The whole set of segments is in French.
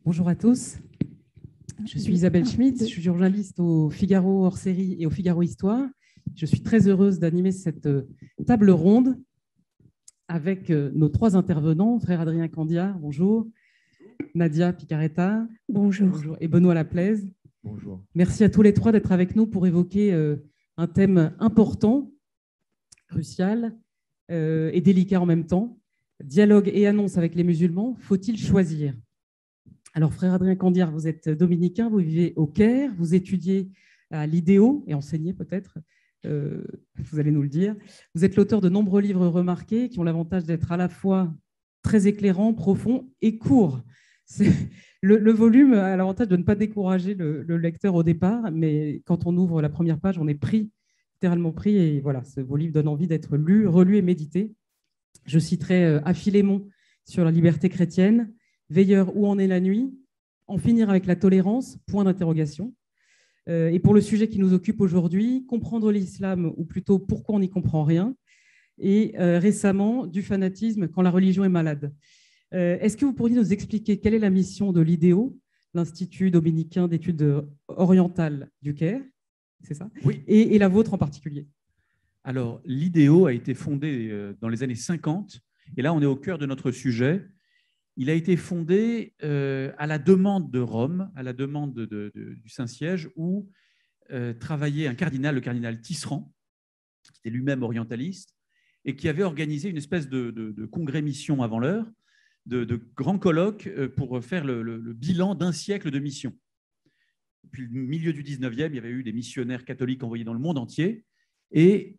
Bonjour à tous. Je suis Isabelle Schmitz, je suis journaliste au Figaro hors série et au Figaro Histoire. Je suis très heureuse d'animer cette table ronde avec nos trois intervenants, frère Adrien Candiard, bonjour, Nadia Picaretta, bonjour, et Benoît Laplaise. Bonjour. Merci à tous les trois d'être avec nous pour évoquer un thème important, crucial et délicat en même temps. Dialogue et annonce avec les musulmans, faut-il choisir ? Alors, frère Adrien Candiard, vous êtes dominicain, vous vivez au Caire, vous étudiez à l'IDEO et enseignez peut-être, vous allez nous le dire. Vous êtes l'auteur de nombreux livres remarqués qui ont l'avantage d'être à la fois très éclairants, profonds et courts. Le volume a l'avantage de ne pas décourager le lecteur au départ, mais quand on ouvre la première page, on est pris, littéralement pris, et voilà, vos livres donnent envie d'être lus, relus et médités. Je citerai Aphilémon sur la liberté chrétienne, Veilleur, où en est la nuit, En finir avec la tolérance, point d'interrogation. Et pour le sujet qui nous occupe aujourd'hui, comprendre l'islam, ou plutôt pourquoi on n'y comprend rien, et récemment, du fanatisme quand la religion est malade. Est-ce que vous pourriez nous expliquer quelle est la mission de l'IDEO, l'Institut dominicain d'études orientales du Caire, c'est ça ? Oui. Et la vôtre en particulier ? Alors, l'IDEO a été fondé dans les années 50, et là, on est au cœur de notre sujet. Il a été fondé à la demande de Rome, à la demande du Saint-Siège, où travaillait un cardinal, le cardinal Tisserand, qui était lui-même orientaliste, et qui avait organisé une espèce de congrès-mission avant l'heure, de grands colloques pour faire le bilan d'un siècle de mission. Depuis le milieu du 19e, il y avait eu des missionnaires catholiques envoyés dans le monde entier, et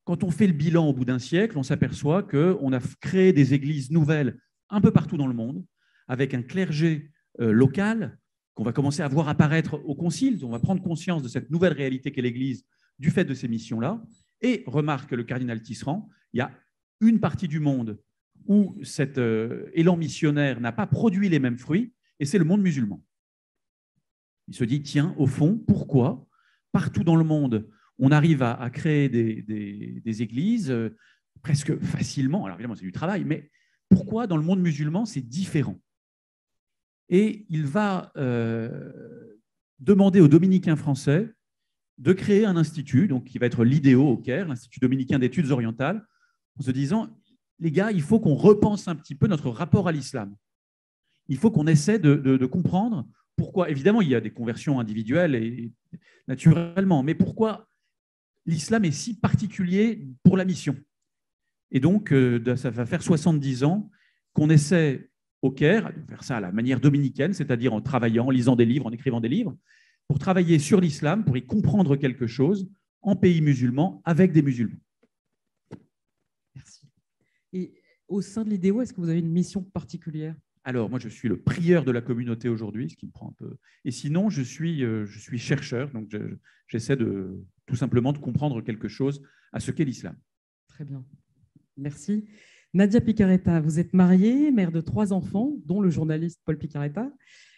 quand on fait le bilan au bout d'un siècle, on s'aperçoit qu'on a créé des églises nouvelles un peu partout dans le monde, avec un clergé local qu'on va commencer à voir apparaître au concile. On va prendre conscience de cette nouvelle réalité qu'est l'Église du fait de ces missions-là. Et remarque le cardinal Tisserand, il y a une partie du monde où cet élan missionnaire n'a pas produit les mêmes fruits, et c'est le monde musulman. Il se dit, tiens, au fond, pourquoi partout dans le monde, on arrive à créer des églises presque facilement, alors évidemment c'est du travail, mais pourquoi dans le monde musulman c'est différent? Et il va demander aux dominicains français de créer un institut, donc qui va être l'IDEO au Caire, l'Institut dominicain d'études orientales, en se disant, les gars, il faut qu'on repense un petit peu notre rapport à l'islam. Il faut qu'on essaie de comprendre pourquoi, évidemment, il y a des conversions individuelles et naturellement, mais pourquoi l'islam est si particulier pour la mission. Et donc, ça va faire 70 ans qu'on essaie au Caire de faire ça à la manière dominicaine, c'est-à-dire en travaillant, en lisant des livres, en écrivant des livres, pour travailler sur l'islam, pour y comprendre quelque chose en pays musulman, avec des musulmans. Merci. Et au sein de l'IDEO, est-ce que vous avez une mission particulière ? Alors, moi, je suis le prieur de la communauté aujourd'hui, ce qui me prend un peu... Et sinon, je suis chercheur, donc j'essaie tout simplement de comprendre quelque chose à ce qu'est l'islam. Très bien. Merci. Nadia Picaretta, vous êtes mariée, mère de 3 enfants, dont le journaliste Paul Picaretta.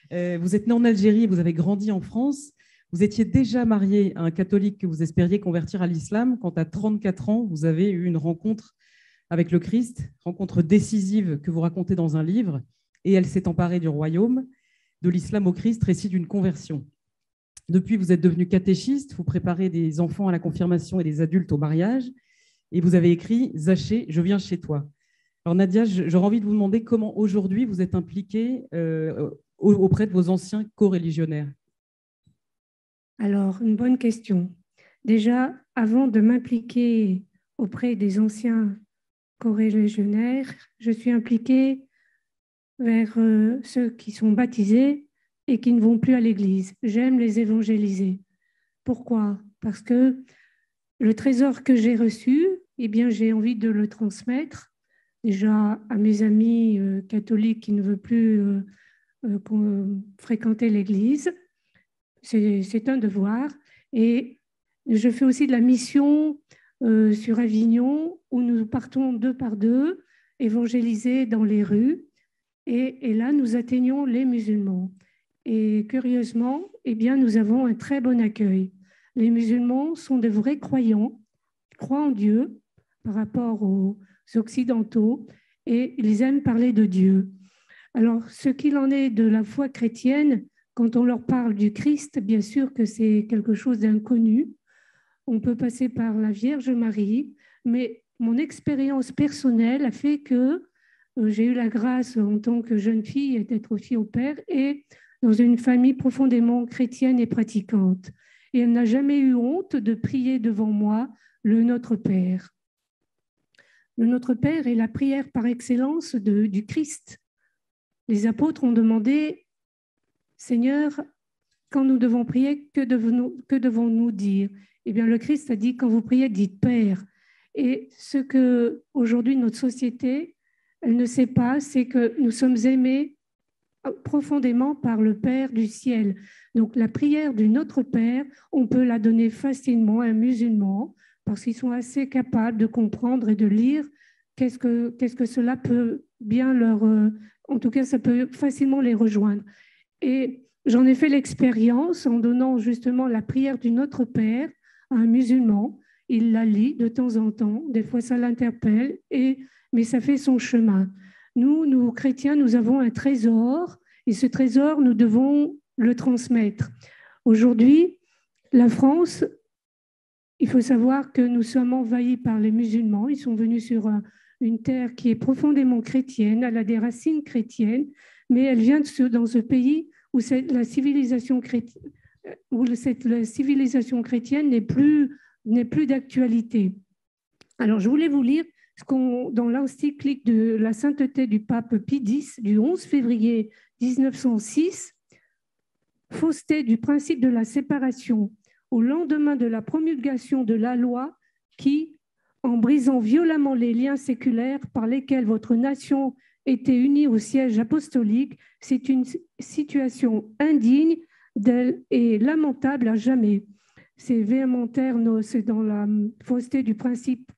Vous êtes née en Algérie et vous avez grandi en France. Vous étiez déjà mariée à un catholique que vous espériez convertir à l'islam quand, à 34 ans, vous avez eu une rencontre avec le Christ, rencontre décisive que vous racontez dans un livre, et elle s'est emparée du royaume, de l'islam au Christ, récit d'une conversion. Depuis, vous êtes devenu catéchiste, vous préparez des enfants à la confirmation et des adultes au mariage, et vous avez écrit « Zaché, je viens chez toi ». Alors Nadia, j'aurais envie de vous demander comment aujourd'hui vous êtes impliquée auprès de vos anciens co-religionnaires. Alors, une bonne question. Déjà, avant de m'impliquer auprès des anciens co-religionnaires, je suis impliquée vers ceux qui sont baptisés et qui ne vont plus à l'église. J'aime les évangéliser. Pourquoi? Parce que le trésor que j'ai reçu, eh bien, j'ai envie de le transmettre déjà à mes amis catholiques qui ne veulent plus fréquenter l'église. C'est un devoir. Et je fais aussi de la mission sur Avignon où nous partons 2 par 2 évangéliser dans les rues. Et là, nous atteignons les musulmans. Et curieusement, eh bien, nous avons un très bon accueil. Les musulmans sont de vrais croyants, ils croient en Dieu par rapport aux occidentaux et ils aiment parler de Dieu. Alors, ce qu'il en est de la foi chrétienne, quand on leur parle du Christ, bien sûr que c'est quelque chose d'inconnu. On peut passer par la Vierge Marie, mais mon expérience personnelle a fait que j'ai eu la grâce en tant que jeune fille d'être aussi au père et dans une famille profondément chrétienne et pratiquante. Et elle n'a jamais eu honte de prier devant moi le Notre Père. Le Notre Père est la prière par excellence du Christ. Les apôtres ont demandé, Seigneur, quand nous devons prier, que devons-nous dire? Eh bien, le Christ a dit, quand vous priez, dites Père. Et ce que aujourd'hui notre société, elle ne sait pas, c'est que nous sommes aimés profondément par le Père du ciel. Donc, la prière du Notre Père, on peut la donner facilement à un musulman parce qu'ils sont assez capables de comprendre et de lire qu'est-ce que cela peut bien leur... en tout cas, ça peut facilement les rejoindre. Et j'en ai fait l'expérience en donnant justement la prière du Notre Père à un musulman. Il la lit de temps en temps, des fois ça l'interpelle, mais ça fait son chemin. Nous, chrétiens, nous avons un trésor et ce trésor, nous devons le transmettre. Aujourd'hui, la France, il faut savoir que nous sommes envahis par les musulmans. Ils sont venus sur une terre qui est profondément chrétienne, elle a des racines chrétiennes, mais elle vient dans ce pays où la civilisation chrétienne n'est plus d'actualité. Alors, je voulais vous lire dans l'encyclique de la sainteté du pape Pie X du 11 février 1906, fausseté du principe de la séparation au lendemain de la promulgation de la loi qui, en brisant violemment les liens séculaires par lesquels votre nation était unie au siège apostolique, c'est une situation indigne et lamentable à jamais. C'est véhémentaire, c'est dans la fausseté du principe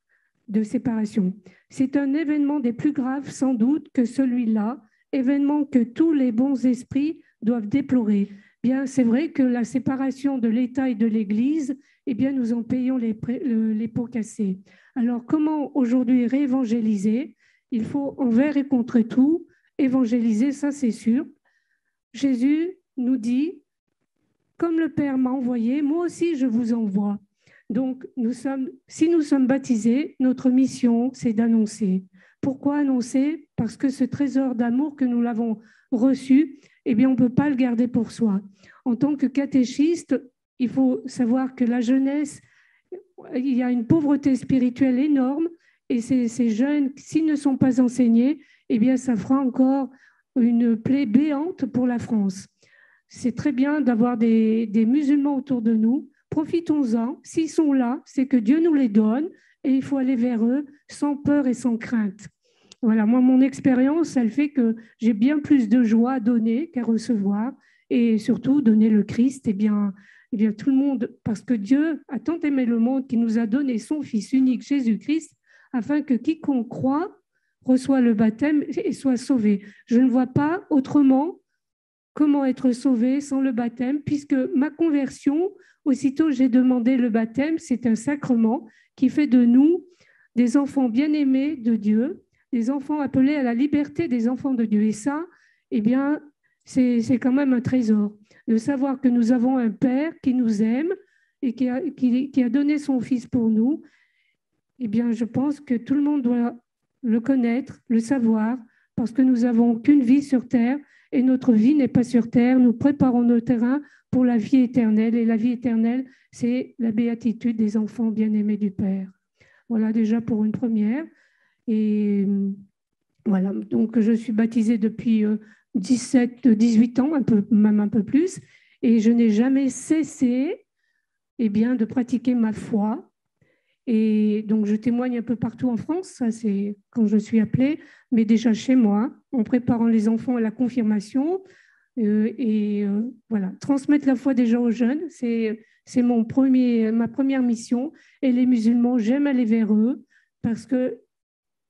de séparation. C'est un événement des plus graves, sans doute, que celui-là, événement que tous les bons esprits doivent déplorer. Bien, c'est vrai que la séparation de l'État et de l'Église, eh bien, nous en payons les pots cassés. Alors, comment aujourd'hui réévangéliser? Il faut envers et contre tout évangéliser, ça c'est sûr. Jésus nous dit, comme le Père m'a envoyé, moi aussi je vous envoie. Donc, si nous sommes baptisés, notre mission, c'est d'annoncer. Pourquoi annoncer? Parce que ce trésor d'amour que nous l'avons reçu, eh bien, on ne peut pas le garder pour soi. En tant que catéchiste, il faut savoir que la jeunesse, il y a une pauvreté spirituelle énorme et ces jeunes, s'ils ne sont pas enseignés, eh bien, ça fera encore une plaie béante pour la France. C'est très bien d'avoir des musulmans autour de nous. Profitons-en. S'ils sont là, c'est que Dieu nous les donne et il faut aller vers eux sans peur et sans crainte. Voilà, moi, mon expérience, elle fait que j'ai bien plus de joie à donner qu'à recevoir et surtout donner le Christ. Eh bien, tout le monde, parce que Dieu a tant aimé le monde qu'il nous a donné son Fils unique, Jésus-Christ, afin que quiconque croit reçoit le baptême et soit sauvé. Je ne vois pas autrement comment être sauvé sans le baptême, puisque ma conversion, aussitôt j'ai demandé le baptême, c'est un sacrement qui fait de nous des enfants bien-aimés de Dieu, des enfants appelés à la liberté des enfants de Dieu. Et ça, eh bien, c'est quand même un trésor, de savoir que nous avons un Père qui nous aime et qui a donné son Fils pour nous. Eh bien, je pense que tout le monde doit le connaître, le savoir, parce que nous n'avons qu'une vie sur terre et notre vie n'est pas sur terre. Nous préparons nos terrains pour la vie éternelle et la vie éternelle, c'est la béatitude des enfants bien-aimés du Père. Voilà déjà pour une première. Et voilà, donc je suis baptisée depuis 18 ans, même un peu plus, et je n'ai jamais cessé de pratiquer ma foi. Et donc, je témoigne un peu partout en France, ça c'est quand je suis appelée, mais déjà chez moi, en préparant les enfants à la confirmation. Voilà, transmettre la foi déjà aux jeunes, c'est ma première mission. Et les musulmans, j'aime aller vers eux parce que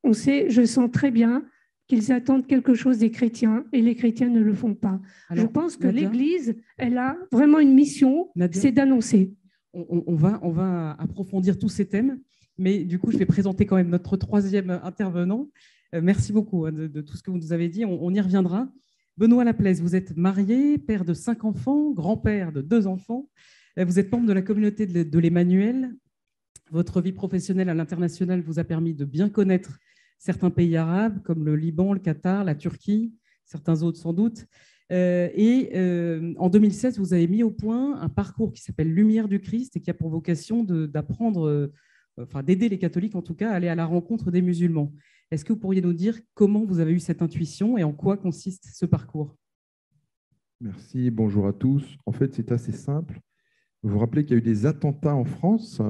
je sens très bien qu'ils attendent quelque chose des chrétiens et les chrétiens ne le font pas. Alors, je pense que l'Église, elle a vraiment une mission, c'est d'annoncer. On va approfondir tous ces thèmes, mais du coup, je vais présenter quand même notre troisième intervenant. Merci beaucoup de tout ce que vous nous avez dit. On y reviendra. Benoît Laplace, vous êtes marié, père de 5 enfants, grand-père de 2 enfants. Vous êtes membre de la communauté de l'Emmanuel. Votre vie professionnelle à l'international vous a permis de bien connaître certains pays arabes, comme le Liban, le Qatar, la Turquie, certains autres sans doute. En 2016, vous avez mis au point un parcours qui s'appelle Lumière du Christ et qui a pour vocation d'apprendre, d'aider les catholiques en tout cas à aller à la rencontre des musulmans. Est-ce que vous pourriez nous dire comment vous avez eu cette intuition et en quoi consiste ce parcours? Merci, bonjour à tous. En fait, c'est assez simple. Vous vous rappelez qu'il y a eu des attentats en France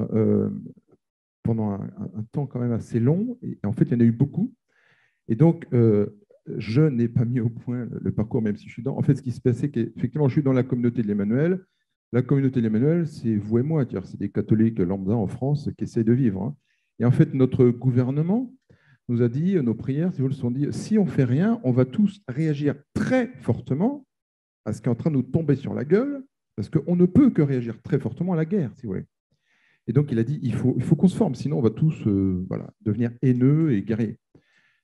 pendant un temps quand même assez long. Et en fait, il y en a eu beaucoup. Et donc, je n'ai pas mis au point le parcours, même si je suis dans. En fait, ce qui se passait, c'est qu'effectivement, je suis dans la communauté de l'Emmanuel. La communauté de l'Emmanuel, c'est vous et moi. C'est des catholiques lambda en France qui essayent de vivre. Et en fait, notre gouvernement nous a dit, nos prières, si vous le sont dit, si on ne fait rien, on va tous réagir très fortement à ce qui est en train de nous tomber sur la gueule, parce qu'on ne peut que réagir très fortement à la guerre, si vous voulez. Et donc, il a dit, il faut qu'on se forme, sinon on va tous devenir haineux et guerriers.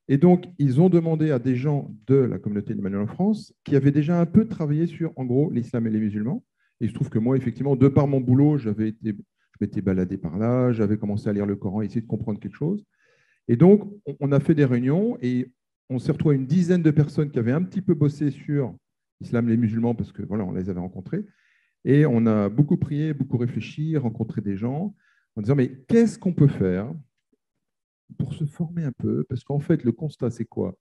Et donc, ils ont demandé à des gens de la communauté de l'Emmanuel en France qui avaient déjà un peu travaillé sur, en gros, l'islam et les musulmans. Et il se trouve que moi, effectivement, de par mon boulot, je m'étais baladé par là, j'avais commencé à lire le Coran, essayer de comprendre quelque chose. Et donc, on a fait des réunions et on s'est retrouvé une dizaine de personnes qui avaient un petit peu bossé sur l'islam et les musulmans parce que voilà, on les avait rencontrés. Et on a beaucoup prié, beaucoup réfléchi, rencontré des gens en disant mais qu'est-ce qu'on peut faire pour se former un peu? Parce qu'en fait, le constat, c'est quoi?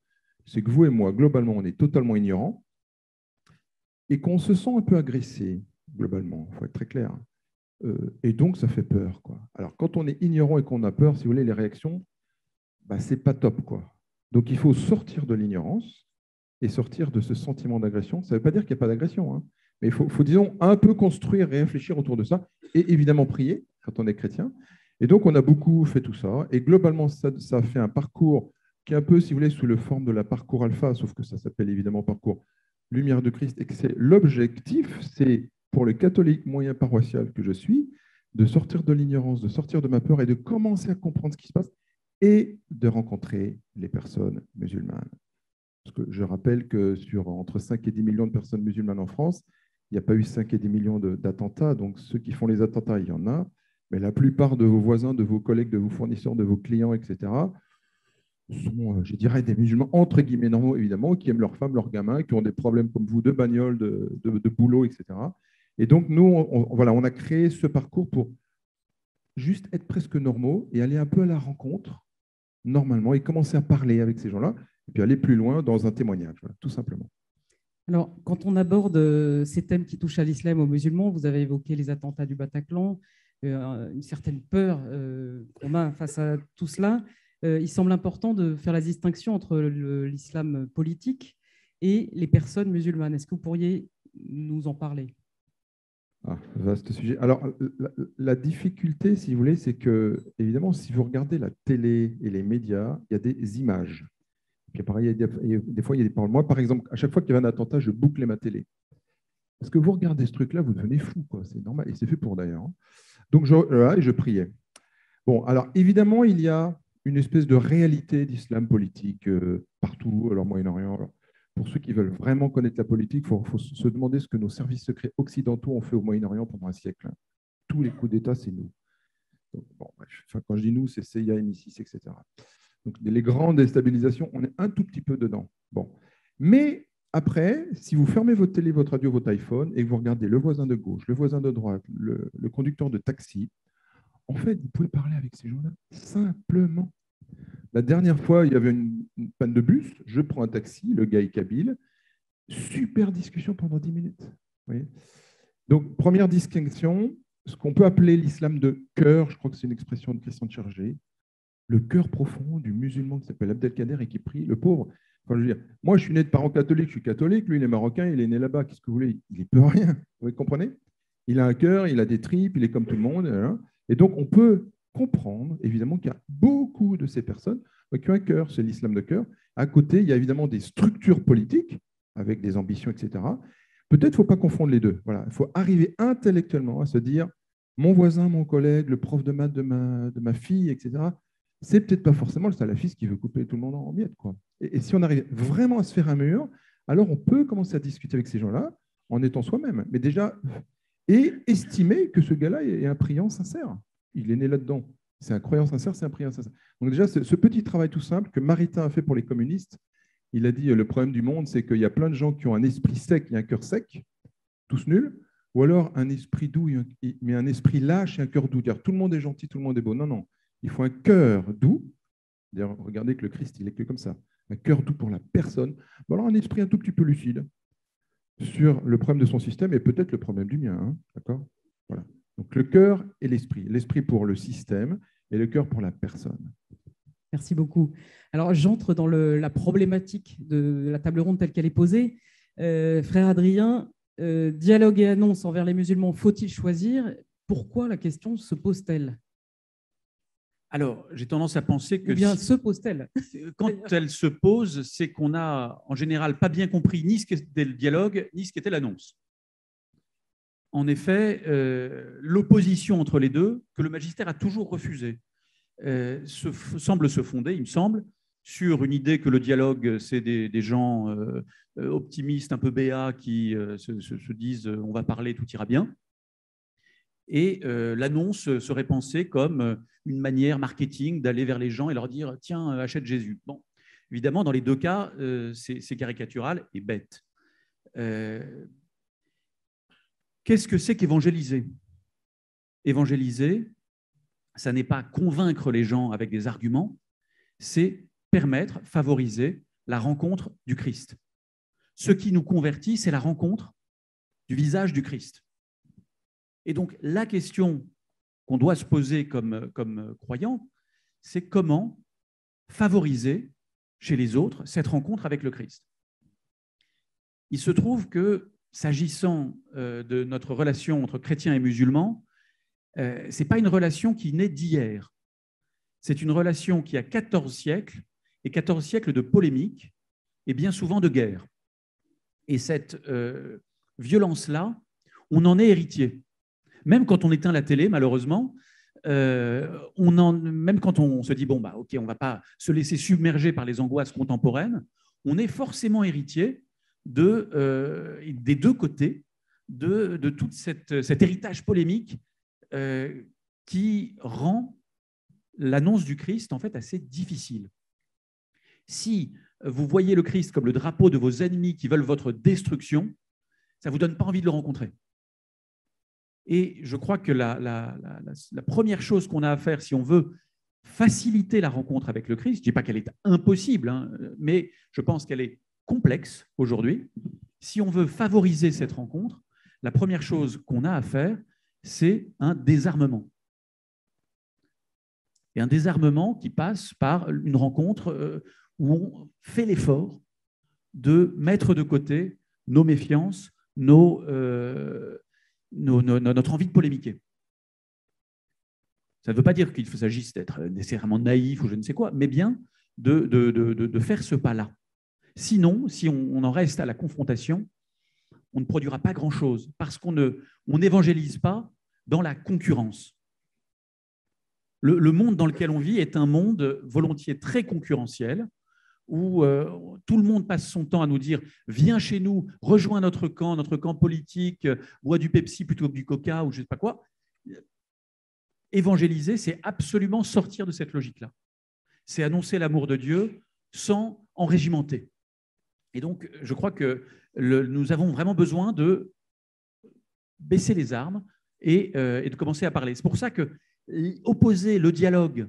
C'est que vous et moi, globalement, on est totalement ignorants et qu'on se sent un peu agressé, globalement, il faut être très clair. Et donc, ça fait peur, quoi. Alors, quand on est ignorant et qu'on a peur, si vous voulez, les réactions, c'est pas top, quoi. Donc, il faut sortir de l'ignorance et sortir de ce sentiment d'agression. Ça ne veut pas dire qu'il n'y a pas d'agression, mais il faut, disons, un peu construire et réfléchir autour de ça et évidemment prier quand on est chrétien. Et donc, on a beaucoup fait tout ça. Et globalement, ça a fait un parcours qui est un peu, si vous voulez, sous la forme de la parcours alpha, sauf que ça s'appelle évidemment parcours Lumière de Christ et que c'est l'objectif, c'est pour le catholique moyen paroissial que je suis, de sortir de l'ignorance, de sortir de ma peur et de commencer à comprendre ce qui se passe et de rencontrer les personnes musulmanes. Parce que je rappelle que sur entre 5 et 10 millions de personnes musulmanes en France, il n'y a pas eu 5 et 10 millions d'attentats. Donc, ceux qui font les attentats, il y en a. Mais la plupart de vos voisins, de vos collègues, de vos fournisseurs, de vos clients, etc., sont, je dirais, des musulmans, entre guillemets, normaux, évidemment, qui aiment leurs femmes, leurs gamins, qui ont des problèmes comme vous, de bagnole, de boulot, etc. Et donc, nous, on a créé ce parcours pour juste être presque normaux et aller un peu à la rencontre, normalement, et commencer à parler avec ces gens-là, et puis aller plus loin dans un témoignage, voilà, tout simplement. Alors, quand on aborde ces thèmes qui touchent à l'islam, aux musulmans, vous avez évoqué les attentats du Bataclan, une certaine peur qu'on a face à tout cela. Il semble important de faire la distinction entre l'islam politique et les personnes musulmanes. Est-ce que vous pourriez nous en parler? Vaste sujet. Alors, la difficulté, si vous voulez, c'est que, évidemment, si vous regardez la télé et les médias, il y a des images. Puis pareil, des fois, il y a des paroles. Moi, par exemple, à chaque fois qu'il y avait un attentat, je bouclais ma télé. Parce que vous regardez ce truc-là, vous devenez fou, quoi. C'est normal. Et c'est fait pour d'ailleurs. Donc, je priais. Bon, alors, évidemment, il y a une espèce de réalité d'islam politique partout, alors Moyen-Orient. Pour ceux qui veulent vraiment connaître la politique, il faut se demander ce que nos services secrets occidentaux ont fait au Moyen-Orient pendant un siècle. Tous les coups d'État, c'est nous. Donc, bon, quand je dis nous, c'est CIA, MI6, etc. Donc, les grandes déstabilisations, on est un tout petit peu dedans. Bon. Mais après, si vous fermez votre télé, votre radio, votre iPhone et que vous regardez le voisin de gauche, le voisin de droite, le conducteur de taxi, en fait, vous pouvez parler avec ces gens-là simplement. La dernière fois, il y avait une panne de bus, je prends un taxi, le gars est kabyle, super discussion pendant 10 minutes. Oui. Donc, première distinction, ce qu'on peut appeler l'islam de cœur, je crois que c'est une expression de Christian Tchergé, le cœur profond du musulman qui s'appelle Abdelkader et qui prie, le pauvre. Enfin, je veux dire, moi, je suis né de parents catholiques, je suis catholique, lui, il est marocain, il est né là-bas, qu'est-ce que vous voulez? Il n'y peut rien, vous comprenez? Il a un cœur, il a des tripes, il est comme tout le monde. Hein. Et donc, on peut comprendre, évidemment, qu'il y a beaucoup de ces personnes qui ont un cœur, c'est l'islam de cœur. À côté, il y a évidemment des structures politiques avec des ambitions, etc. Peut-être qu'il ne faut pas confondre les deux. Voilà. Il faut arriver intellectuellement à se dire, mon voisin, mon collègue, le prof de maths de ma fille, etc., c'est peut-être pas forcément le salafiste qui veut couper tout le monde en miettes, quoi. Et si on arrive vraiment à se faire un mur, alors on peut commencer à discuter avec ces gens-là en étant soi-même. Mais déjà, et estimer que ce gars-là est un priant sincère. Il est né là-dedans. C'est un croyant sincère, c'est un priant sincère. Donc déjà, ce petit travail tout simple que Maritain a fait pour les communistes, il a dit le problème du monde, c'est qu'il y a plein de gens qui ont un esprit sec et un cœur sec, tous nuls, ou alors un esprit doux, mais un esprit lâche et un cœur doux. Dire tout le monde est gentil, tout le monde est beau. Non, non. Il faut un cœur doux. D'ailleurs, regardez que le Christ, il est que comme ça. Un cœur doux pour la personne. Bon, alors un esprit un tout petit peu lucide sur le problème de son système et peut-être le problème du mien. Hein, d'accord ? Voilà. Donc le cœur et l'esprit. L'esprit pour le système et le cœur pour la personne. Merci beaucoup. Alors, j'entre dans la problématique de la table ronde telle qu'elle est posée. Frère Adrien, dialogue et annonce envers les musulmans, faut-il choisir? Pourquoi la question se pose-t-elle? Alors, j'ai tendance à penser que… Ou bien se pose-t-elle? Quand elle se pose, c'est qu'on n'a en général pas bien compris ni ce qu'était le dialogue, ni ce qu'était l'annonce. En effet, l'opposition entre les deux, que le magistère a toujours refusée, semble se fonder, il me semble, sur une idée que le dialogue, c'est des gens optimistes, un peu béats, qui se disent on va parler, tout ira bien. Et l'annonce serait pensée comme une manière marketing d'aller vers les gens et leur dire tiens, achète Jésus. Bon, évidemment, dans les deux cas, c'est caricatural et bête. Qu'est-ce que c'est qu'évangéliser? Évangéliser, ça n'est pas convaincre les gens avec des arguments, c'est permettre, favoriser la rencontre du Christ. Ce qui nous convertit, c'est la rencontre du visage du Christ. Et donc, la question qu'on doit se poser comme croyant, c'est comment favoriser chez les autres cette rencontre avec le Christ. Il se trouve que, s'agissant de notre relation entre chrétiens et musulmans, ce n'est pas une relation qui naît d'hier. C'est une relation qui a 14 siècles, et 14 siècles de polémiques, et bien souvent de guerre. Et cette violence-là, on en est héritier. Même quand on éteint la télé, malheureusement, même quand on se dit, bon, bah, ok, on ne va pas se laisser submerger par les angoisses contemporaines, on est forcément héritier des deux côtés de tout cet héritage polémique qui rend l'annonce du Christ en fait assez difficile. Si vous voyez le Christ comme le drapeau de vos ennemis qui veulent votre destruction, ça ne vous donne pas envie de le rencontrer. Et je crois que la première chose qu'on a à faire, si on veut faciliter la rencontre avec le Christ, je ne dis pas qu'elle est impossible, hein, mais je pense qu'elle est complexe aujourd'hui. Si on veut favoriser cette rencontre, la première chose qu'on a à faire, c'est un désarmement. Et un désarmement qui passe par une rencontre où on fait l'effort de mettre de côté nos méfiances, notre envie de polémiquer. Ça ne veut pas dire qu'il s'agisse d'être nécessairement naïf ou je ne sais quoi, mais bien de faire ce pas-là. Sinon, si on en reste à la confrontation, on ne produira pas grand-chose parce qu'on n'évangélise pas dans la concurrence. Le monde dans lequel on vit est un monde volontiers très concurrentiel où tout le monde passe son temps à nous dire « Viens chez nous, rejoins notre camp politique, bois du Pepsi plutôt que du Coca ou je ne sais pas quoi ». Évangéliser, c'est absolument sortir de cette logique-là. C'est annoncer l'amour de Dieu sans enrégimenter. Et donc, je crois que nous avons vraiment besoin de baisser les armes et de commencer à parler. C'est pour ça que opposer le dialogue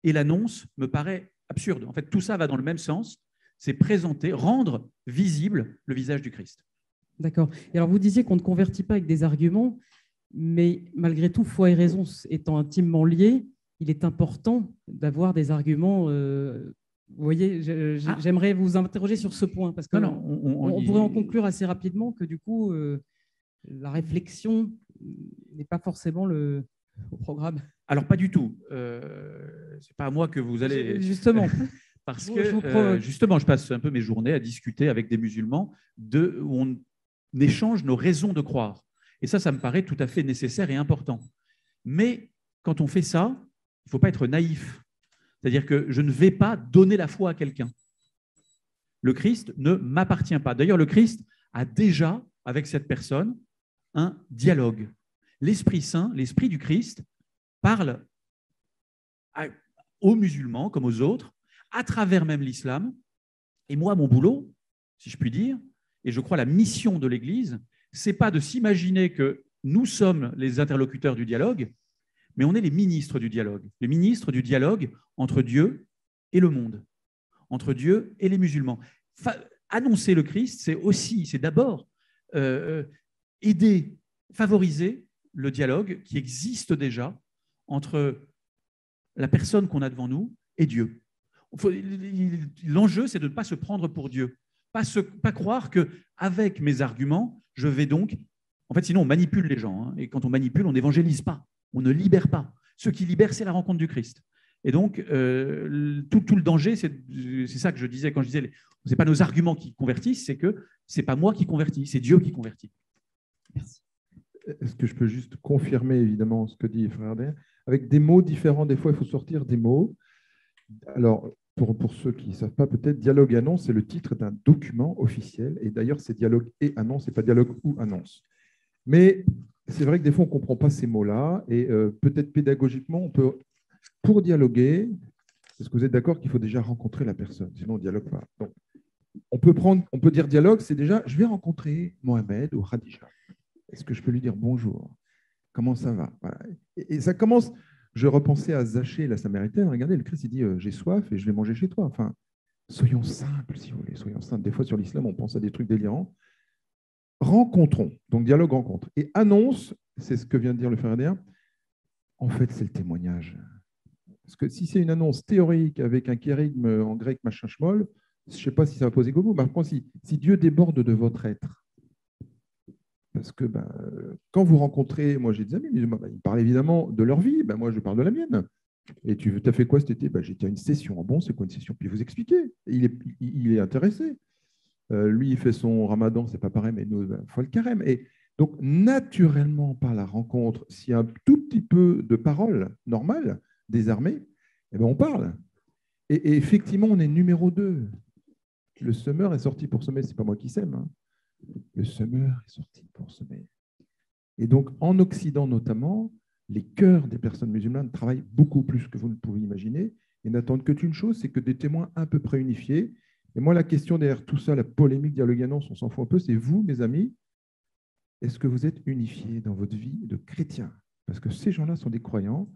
et l'annonce me paraît absurde. En fait, tout ça va dans le même sens. C'est présenter, rendre visible le visage du Christ. D'accord. Et alors, vous disiez qu'on ne convertit pas avec des arguments, mais malgré tout, foi et raison étant intimement liés, il est important d'avoir des arguments. Vous voyez, j'aimerais vous interroger sur ce point, parce qu'on pourrait en conclure assez rapidement que du coup, la réflexion n'est pas forcément au programme. Alors, pas du tout. Ce n'est pas à moi que vous allez… Justement. Parce que, justement, je passe un peu mes journées à discuter avec des musulmans où on échange nos raisons de croire. Et ça me paraît tout à fait nécessaire et important. Mais quand on fait ça, il ne faut pas être naïf. C'est-à-dire que je ne vais pas donner la foi à quelqu'un. Le Christ ne m'appartient pas. D'ailleurs, le Christ a déjà, avec cette personne, un dialogue. L'Esprit Saint, l'Esprit du Christ, parle aux musulmans comme aux autres, à travers même l'islam. Et moi, mon boulot, si je puis dire, et je crois la mission de l'Église, ce n'est pas de s'imaginer que nous sommes les interlocuteurs du dialogue, mais on est les ministres du dialogue. Les ministres du dialogue entre Dieu et le monde, entre Dieu et les musulmans. Annoncer le Christ, c'est d'abord aider, favoriser le dialogue qui existe déjà entre la personne qu'on a devant nous et Dieu. L'enjeu, c'est de ne pas se prendre pour Dieu, pas croire qu'avec mes arguments, je vais donc... En fait, sinon, on manipule les gens. Hein, et quand on manipule, on n'évangélise pas, on ne libère pas. Ce qui libère, c'est la rencontre du Christ. Et donc, tout le danger, c'est ça que je disais quand je disais, ce n'est pas nos arguments qui convertissent, c'est que ce n'est pas moi qui convertis, c'est Dieu qui convertit. Merci. Est-ce que je peux juste confirmer, évidemment, ce que dit Frère Adair? Avec des mots différents, des fois, il faut sortir des mots. Alors, pour ceux qui ne savent pas, peut-être, dialogue et annonce, c'est le titre d'un document officiel. Et d'ailleurs, c'est dialogue et annonce, ce n'est pas dialogue ou annonce. Mais c'est vrai que des fois, on ne comprend pas ces mots-là. Et peut-être pédagogiquement, on peut, pour dialoguer, est-ce que vous êtes d'accord qu'il faut déjà rencontrer la personne? Sinon, on ne dialogue pas. Donc, on peut dire dialogue, c'est déjà, je vais rencontrer Mohamed ou Khadija. Est-ce que je peux lui dire bonjour? Comment ça va? Voilà. Et ça commence... Je repensais à Zachée, la Samaritaine. Regardez, le Christ, il dit j'ai soif et je vais manger chez toi. Enfin, soyons simples, si vous voulez. Soyons simples. Des fois, sur l'islam, on pense à des trucs délirants. Rencontrons. Donc, dialogue, rencontre. Et annonce, c'est ce que vient de dire le frère Adair. En fait, c'est le témoignage. Parce que si c'est une annonce théorique avec un kérigme en grec, machin schmoll, je ne sais pas si ça va poser gogo. Mais par contre, si Dieu déborde de votre être, parce que quand vous rencontrez, moi j'ai des amis musulmans, ils parlent évidemment de leur vie, moi je parle de la mienne. Et tu as fait quoi cet été? J'étais à une session. Bon, c'est quoi une session? Puis vous expliquez. Il est intéressé. Lui, il fait son ramadan, c'est pas pareil, mais nous, il faut le carême. Et donc, naturellement, par la rencontre, s'il y a un tout petit peu de parole normale, désarmée, on parle. Et effectivement, on est numéro 2. Le semeur est sorti pour semer, c'est pas moi qui sème. Hein. Le semeur est sorti pour semer. Et donc, en Occident notamment, les cœurs des personnes musulmanes travaillent beaucoup plus que vous ne pouvez imaginer et n'attendent que d'une chose, c'est que des témoins à peu près unifiés. Et moi, la question derrière tout ça, la polémique, dialogue et annonce, on s'en fout un peu, c'est vous, mes amis, est-ce que vous êtes unifiés dans votre vie de chrétiens? Parce que ces gens-là sont des croyants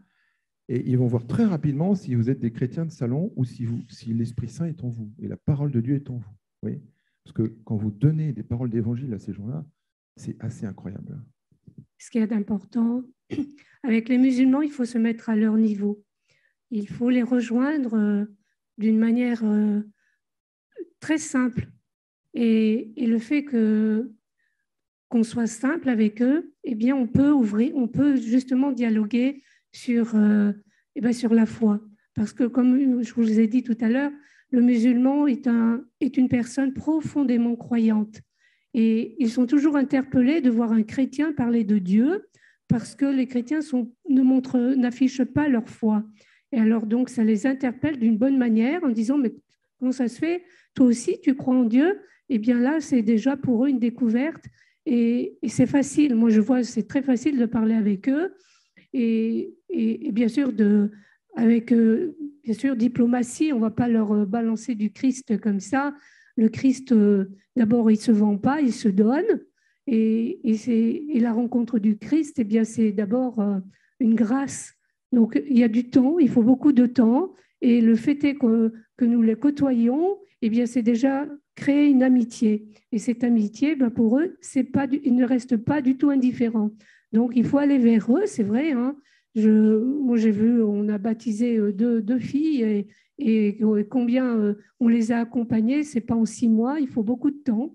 et ils vont voir très rapidement si vous êtes des chrétiens de salon ou si l'Esprit Saint est en vous et la parole de Dieu est en vous. Oui. Parce que quand vous donnez des paroles d'évangile à ces gens-là, c'est assez incroyable. Ce qui est important, avec les musulmans, il faut se mettre à leur niveau. Il faut les rejoindre d'une manière très simple. Et le fait qu'on soit simple avec eux, eh bien, on peut justement dialoguer sur la foi. Parce que, comme je vous ai dit tout à l'heure, le musulman est une personne profondément croyante. Et ils sont toujours interpellés de voir un chrétien parler de Dieu parce que les chrétiens n'affichent pas leur foi. Et alors, donc, ça les interpelle d'une bonne manière en disant « Mais comment ça se fait? Toi aussi, tu crois en Dieu ?» Eh bien là, c'est déjà pour eux une découverte et c'est facile. Moi, je vois, c'est très facile de parler avec eux et bien sûr, avec bien sûr, diplomatie, on ne va pas leur balancer du Christ comme ça. Le Christ, d'abord, il ne se vend pas, il se donne. Et la rencontre du Christ, eh bien, c'est d'abord une grâce. Donc, il y a du temps, il faut beaucoup de temps. Et le fait est que nous les côtoyons, eh bien, c'est déjà créer une amitié. Et cette amitié, pour eux, ils ne restent pas du tout indifférents. Donc, il faut aller vers eux, c'est vrai. Hein. Moi, j'ai vu, on a baptisé deux filles et combien on les a accompagnées, ce n'est pas en 6 mois, il faut beaucoup de temps.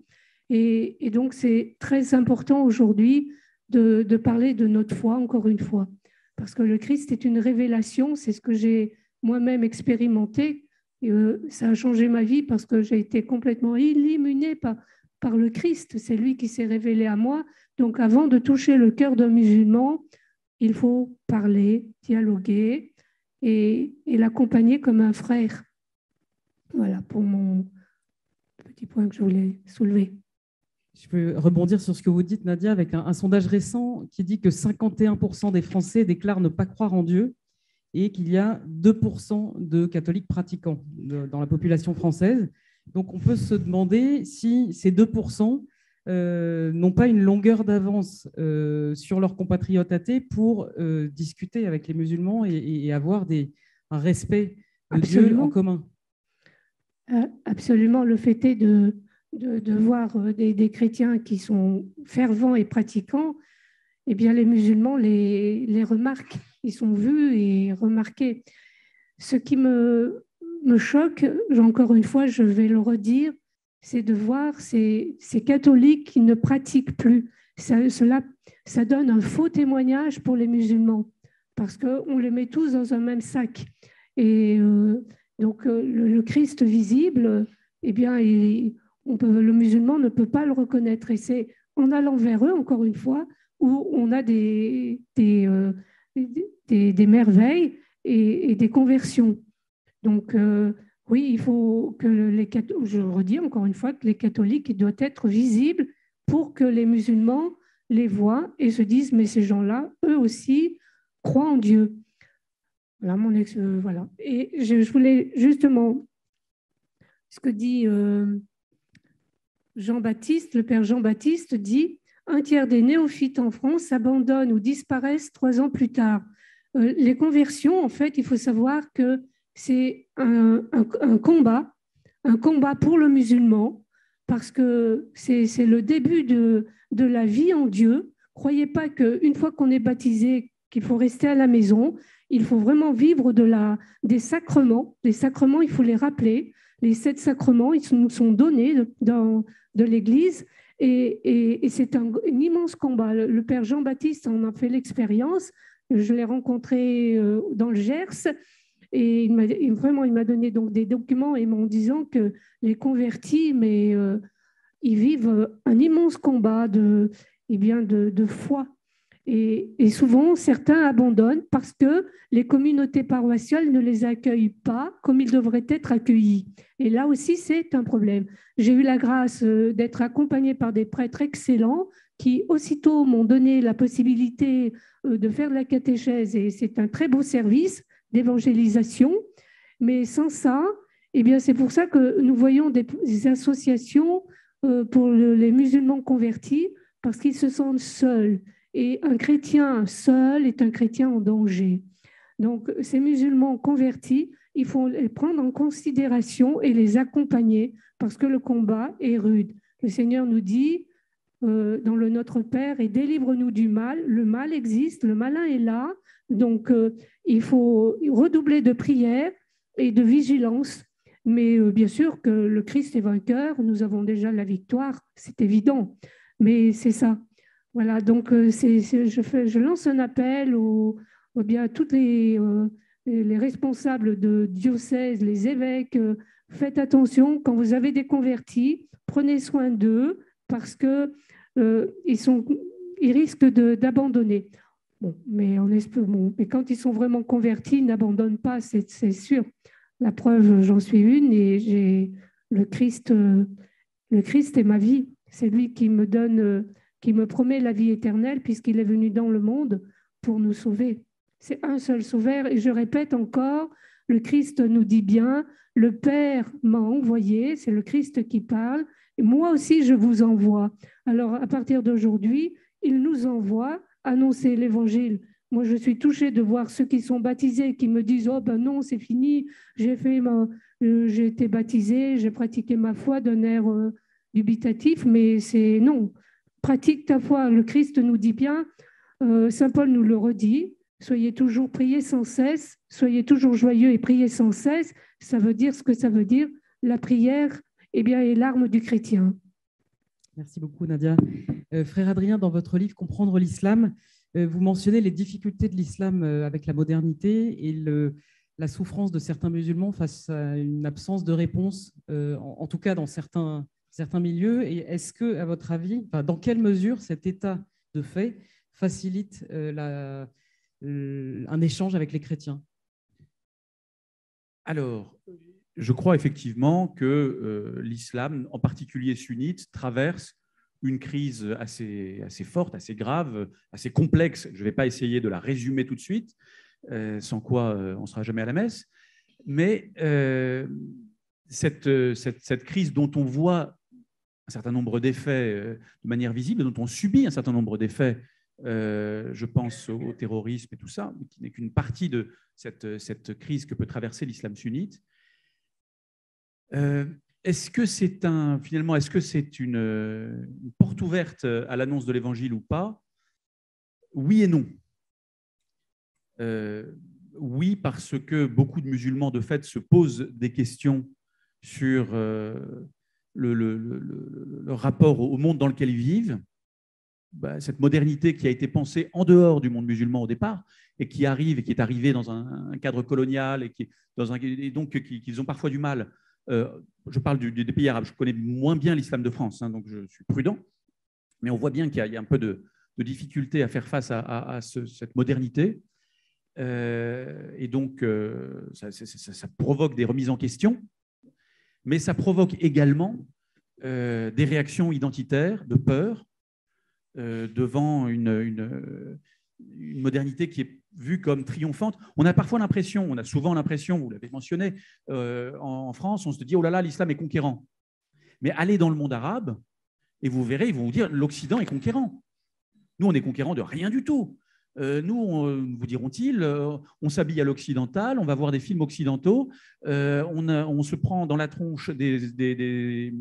Et donc, c'est très important aujourd'hui de parler de notre foi, encore une fois. Parce que le Christ est une révélation, c'est ce que j'ai moi-même expérimenté. Et, ça a changé ma vie parce que j'ai été complètement illuminée par le Christ. C'est lui qui s'est révélé à moi. Donc, avant de toucher le cœur d'un musulman, il faut parler, dialoguer et l'accompagner comme un frère. Voilà pour mon petit point que je voulais soulever. Je peux rebondir sur ce que vous dites, Nadia, avec un sondage récent qui dit que 51% des Français déclarent ne pas croire en Dieu et qu'il y a 2% de catholiques pratiquants dans la population française. Donc, on peut se demander si ces 2% n'ont pas une longueur d'avance sur leurs compatriotes athées pour discuter avec les musulmans et avoir un respect de Dieu en commun. Absolument. Le fait est de voir des chrétiens qui sont fervents et pratiquants, eh bien, les musulmans les remarquent. Ils sont vus et remarqués. Ce qui me choque, encore une fois, je vais le redire, c'est de voir ces catholiques qui ne pratiquent plus. Ça donne un faux témoignage pour les musulmans, parce qu'on les met tous dans un même sac. Et donc, le Christ visible, eh bien, le musulman ne peut pas le reconnaître. Et c'est en allant vers eux, encore une fois, où on a des merveilles et des conversions. Donc, oui, il faut que je redis encore une fois, que les catholiques doivent être visibles pour que les musulmans les voient et se disent, mais ces gens-là, eux aussi, croient en Dieu. Voilà, voilà. Et je voulais justement, ce que dit Jean-Baptiste, le père Jean-Baptiste dit, un tiers des néophytes en France abandonnent ou disparaissent 3 ans plus tard. Les conversions, en fait, il faut savoir que c'est un combat pour le musulman, parce que c'est le début de la vie en Dieu. Croyez pas qu'une fois qu'on est baptisé, qu'il faut rester à la maison. Il faut vraiment vivre des sacrements. Les sacrements, il faut les rappeler. Les 7 sacrements, ils nous sont donnés de l'Église. Et c'est un immense combat. Le père Jean-Baptiste en a fait l'expérience. Je l'ai rencontré dans le Gers. Et il m'a donné donc des documents et m'en disant que les convertis, ils vivent un immense combat de foi. Et souvent, certains abandonnent parce que les communautés paroissiales ne les accueillent pas comme ils devraient être accueillis. Et là aussi, c'est un problème. J'ai eu la grâce d'être accompagnée par des prêtres excellents qui, aussitôt, m'ont donné la possibilité de faire de la catéchèse. Et c'est un très beau service d'évangélisation. Mais sans ça, eh bien, c'est pour ça que nous voyons des associations pour les musulmans convertis parce qu'ils se sentent seuls. Et un chrétien seul est un chrétien en danger. Donc, ces musulmans convertis, il faut les prendre en considération et les accompagner parce que le combat est rude. Le Seigneur nous dit dans le Notre Père, et délivre-nous du mal. Le mal existe, le malin est là. Donc, il faut redoubler de prière et de vigilance. Mais bien sûr que le Christ est vainqueur, nous avons déjà la victoire, c'est évident. Mais c'est ça. Voilà, donc je lance un appel à tous les responsables de diocèses, les évêques. Faites attention, quand vous avez des convertis, prenez soin d'eux parce qu'ils risquent d'abandonner. Bon, mais quand ils sont vraiment convertis, ils n'abandonnent pas, c'est sûr. La preuve, j'en suis une et le Christ est ma vie. C'est lui qui me donne... qui me promet la vie éternelle puisqu'il est venu dans le monde pour nous sauver. C'est un seul sauveur. Et je répète encore, le Christ nous dit bien, le Père m'a envoyé, c'est le Christ qui parle, et moi aussi je vous envoie. Alors à partir d'aujourd'hui, il nous envoie annoncer l'Évangile. Moi je suis touchée de voir ceux qui sont baptisés qui me disent « Oh ben non, c'est fini, j'ai été baptisé, j'ai pratiqué ma foi d'un air dubitatif, mais c'est non. » Pratique ta foi. Le Christ nous dit bien, Saint Paul nous le redit, soyez toujours priés sans cesse, soyez toujours joyeux et priez sans cesse. Ça veut dire ce que ça veut dire. La prière est l'arme du chrétien. Merci beaucoup, Nadia. Frère Adrien, dans votre livre « Comprendre l'islam », vous mentionnez les difficultés de l'islam avec la modernité et la souffrance de certains musulmans face à une absence de réponse, en tout cas dans certains milieux. Et est-ce que, à votre avis, dans quelle mesure cet état de fait facilite un échange avec les chrétiens? Alors, je crois effectivement que l'islam, en particulier sunnite, traverse une crise assez forte, assez grave, assez complexe. Je ne vais pas essayer de la résumer tout de suite, sans quoi on ne sera jamais à la messe. Mais cette crise dont on voit un certain nombre d'effets de manière visible, dont on subit un certain nombre d'effets, je pense au terrorisme et tout ça, qui n'est qu'une partie de cette crise que peut traverser l'islam sunnite. Est-ce que c'est finalement, est-ce que c'est une porte ouverte à l'annonce de l'évangile ou pas? Oui et non. Oui, parce que beaucoup de musulmans, de fait, se posent des questions sur le rapport au monde dans lequel ils vivent. Cette modernité qui a été pensée en dehors du monde musulman au départ et qui arrive et qui est arrivée dans un cadre colonial et donc qu'ils ont parfois du mal. Je parle des pays arabes. Je connais moins bien l'islam de France, hein, donc je suis prudent. Mais on voit bien qu'il y a un peu de difficulté à faire face à cette modernité. Et donc, ça provoque des remises en question, mais ça provoque également des réactions identitaires, de peur, devant une modernité qui est vue comme triomphante. On a parfois l'impression, on a souvent l'impression, vous l'avez mentionné, en France, on se dit, oh là là, l'islam est conquérant. Mais allez dans le monde arabe et vous verrez, ils vont vous dire, l'Occident est conquérant. Nous, on est conquérant de rien du tout. Nous, vous diront-ils, on s'habille à l'occidental, on va voir des films occidentaux, on se prend dans la tronche des